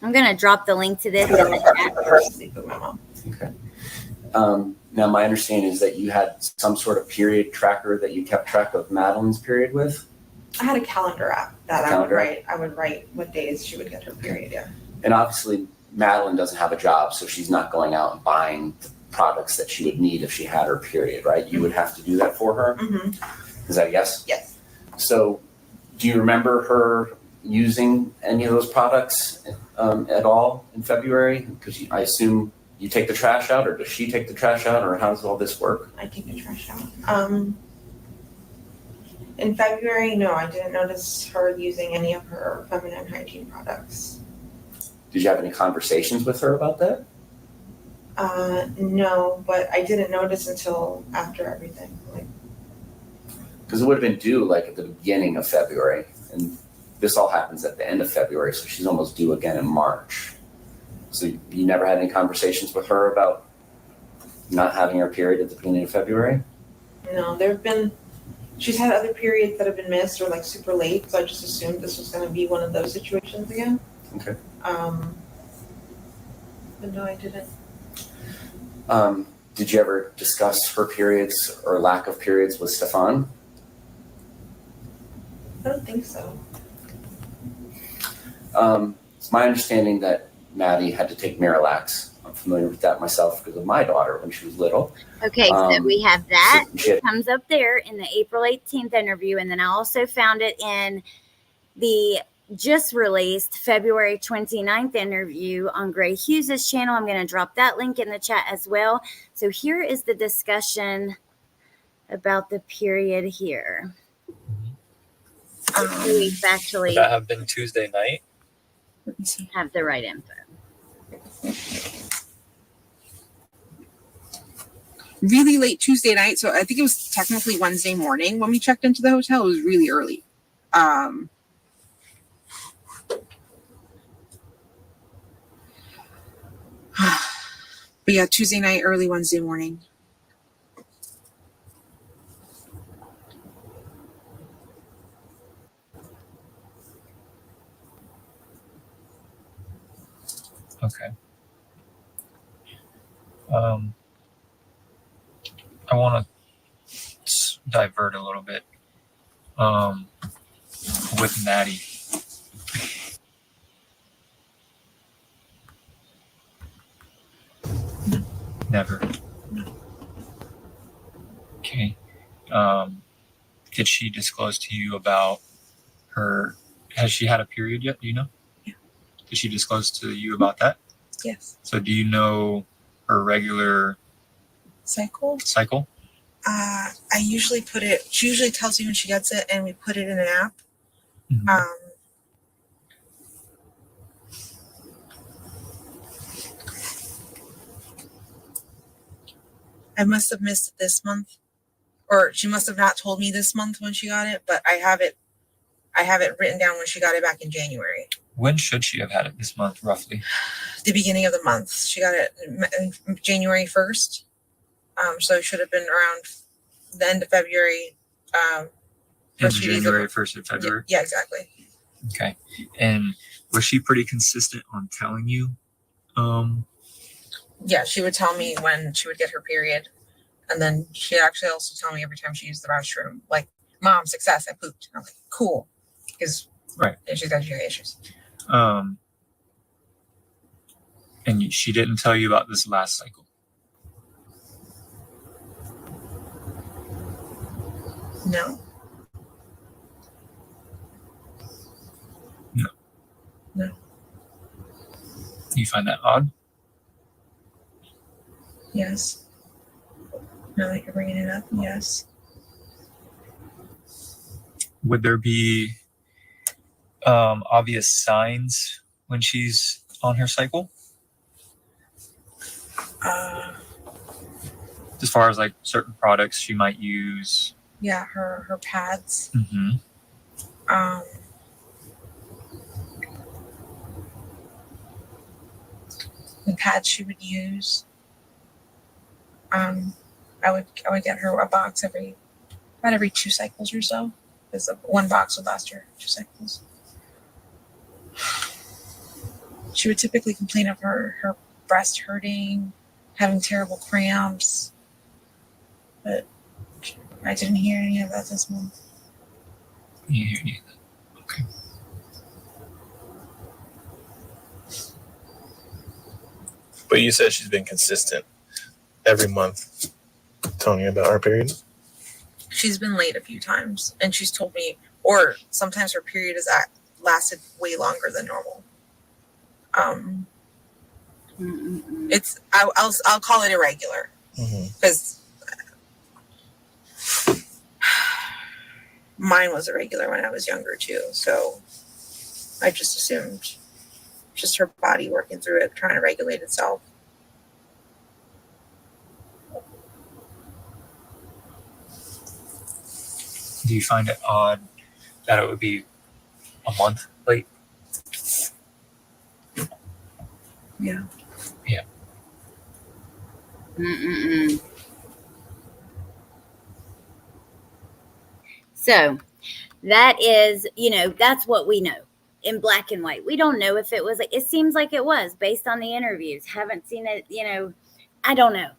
I'm going to drop the link to this in the chat. Okay. Now, my understanding is that you had some sort of period tracker that you kept track of Madeline's period with? I had a calendar app that I would write what days she would get her period, yeah. And obviously, Madeline doesn't have a job, so she's not going out and buying the products that she would need if she had her period, right? You would have to do that for her? Mm-hmm. Is that a yes? Yes. So, do you remember her using any of those products at all in February? Because I assume you take the trash out, or does she take the trash out, or how does all this work? I take the trash out. In February, no, I didn't notice her using any of her feminine hygiene products. Did you have any conversations with her about that? No, but I didn't notice until after everything. Because it would have been due like at the beginning of February, and this all happens at the end of February, so she's almost due again in March. So you never had any conversations with her about not having her period at the beginning of February? No, she's had other periods that have been missed or like super late, so I just assumed this was going to be one of those situations again. Okay. But no, I didn't. Did you ever discuss her periods or lack of periods with Stephan? I don't think so. It's my understanding that Maddie had to take Miralax. I'm familiar with that myself because of my daughter when she was little. Okay, so we have that. So it comes up there in the April 18th interview, and then I also found it in the just released February 29th interview on Gray Hughes' channel. I'm going to drop that link in the chat as well. So here is the discussion about the period here. We factually Would that have been Tuesday night? have the right info. Really late Tuesday night, so I think it was technically Wednesday morning when we checked into the hotel. It was really early. But yeah, Tuesday night, early Wednesday morning. Okay. I want to divert a little bit with Maddie. Never. Okay. Did she disclose to you about her? Has she had a period yet? Do you know? Yeah. Did she disclose to you about that? Yes. So do you know her regular Cycle? cycle? I usually put it, she usually tells me when she gets it, and we put it in an app. Mhm. I must have missed it this month, or she must have not told me this month when she got it, but I have it written down when she got it back in January. When should she have had it this month, roughly? The beginning of the month. She got it in January 1st. So it should have been around the end of February. First few days of- January 1st of February? Yeah, exactly. Okay. And was she pretty consistent on telling you? Yeah, she would tell me when she would get her period. And then she'd actually also tell me every time she used the restroom, like, Mom, success, I pooped. And I'm like, cool. Because Right. she's got GI issues. And she didn't tell you about this last cycle? No. No. No. Do you find that odd? Yes. Now that you're bringing it up, yes. Would there be obvious signs when she's on her cycle? As far as like certain products she might use? Yeah, her pads. Mm-hmm. The pads she would use. I would get her a box about every 2 cycles or so. Because one box would last her 2 cycles. She would typically complain of her breast hurting, having terrible cramps. But I didn't hear any of that this month. You hear any of that? Okay. But you said she's been consistent every month telling you about her period? She's been late a few times, and she's told me, or sometimes her period has lasted way longer than normal. It's I'll call it irregular because mine was irregular when I was younger too. So I just assumed just her body working through it, trying to regulate itself. Do you find it odd that it would be a month late? Yeah. Yeah. So that is, that's what we know in black and white. We don't know if it was, it seems like it was based on the interviews. Haven't seen it, I don't know.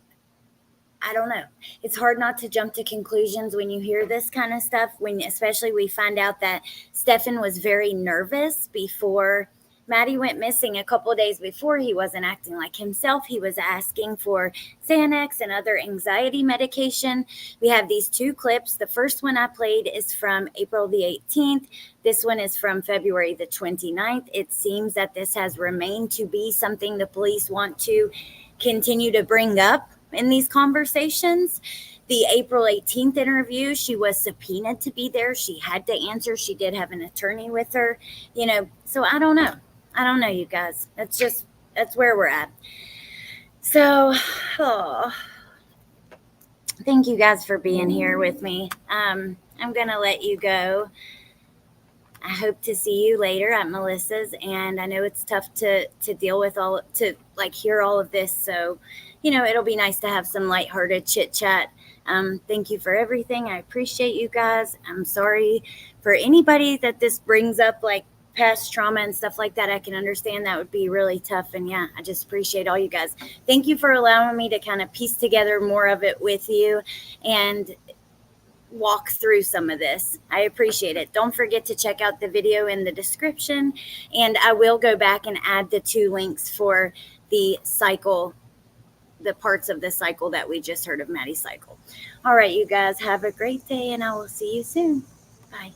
It's hard not to jump to conclusions when you hear this kind of stuff, especially we find out that Stephan was very nervous before Maddie went missing a couple of days before. He wasn't acting like himself. He was asking for Xanax and other anxiety medication. We have these two clips. The first one I played is from April the 18th. This one is from February the 29th. It seems that this has remained to be something the police want to continue to bring up in these conversations. The April 18th interview, she was subpoenaed to be there. She had to answer. She did have an attorney with her, so I don't know. I don't know, you guys. That's where we're at. So, thank you guys for being here with me. I'm going to let you go. I hope to see you later at Melissa's, and I know it's tough to deal with hear all of this. So, it'll be nice to have some lighthearted chit chat. Thank you for everything. I appreciate you guys. I'm sorry for anybody that this brings up, like past trauma and stuff like that. I can understand that would be really tough. And yeah, I just appreciate all you guys. Thank you for allowing me to kind of piece together more of it with you and walk through some of this. I appreciate it. Don't forget to check out the video in the description, and I will go back and add the 2 links for the cycle, the parts of the cycle that we just heard of, Maddie's cycle. All right, you guys have a great day, and I will see you soon. Bye.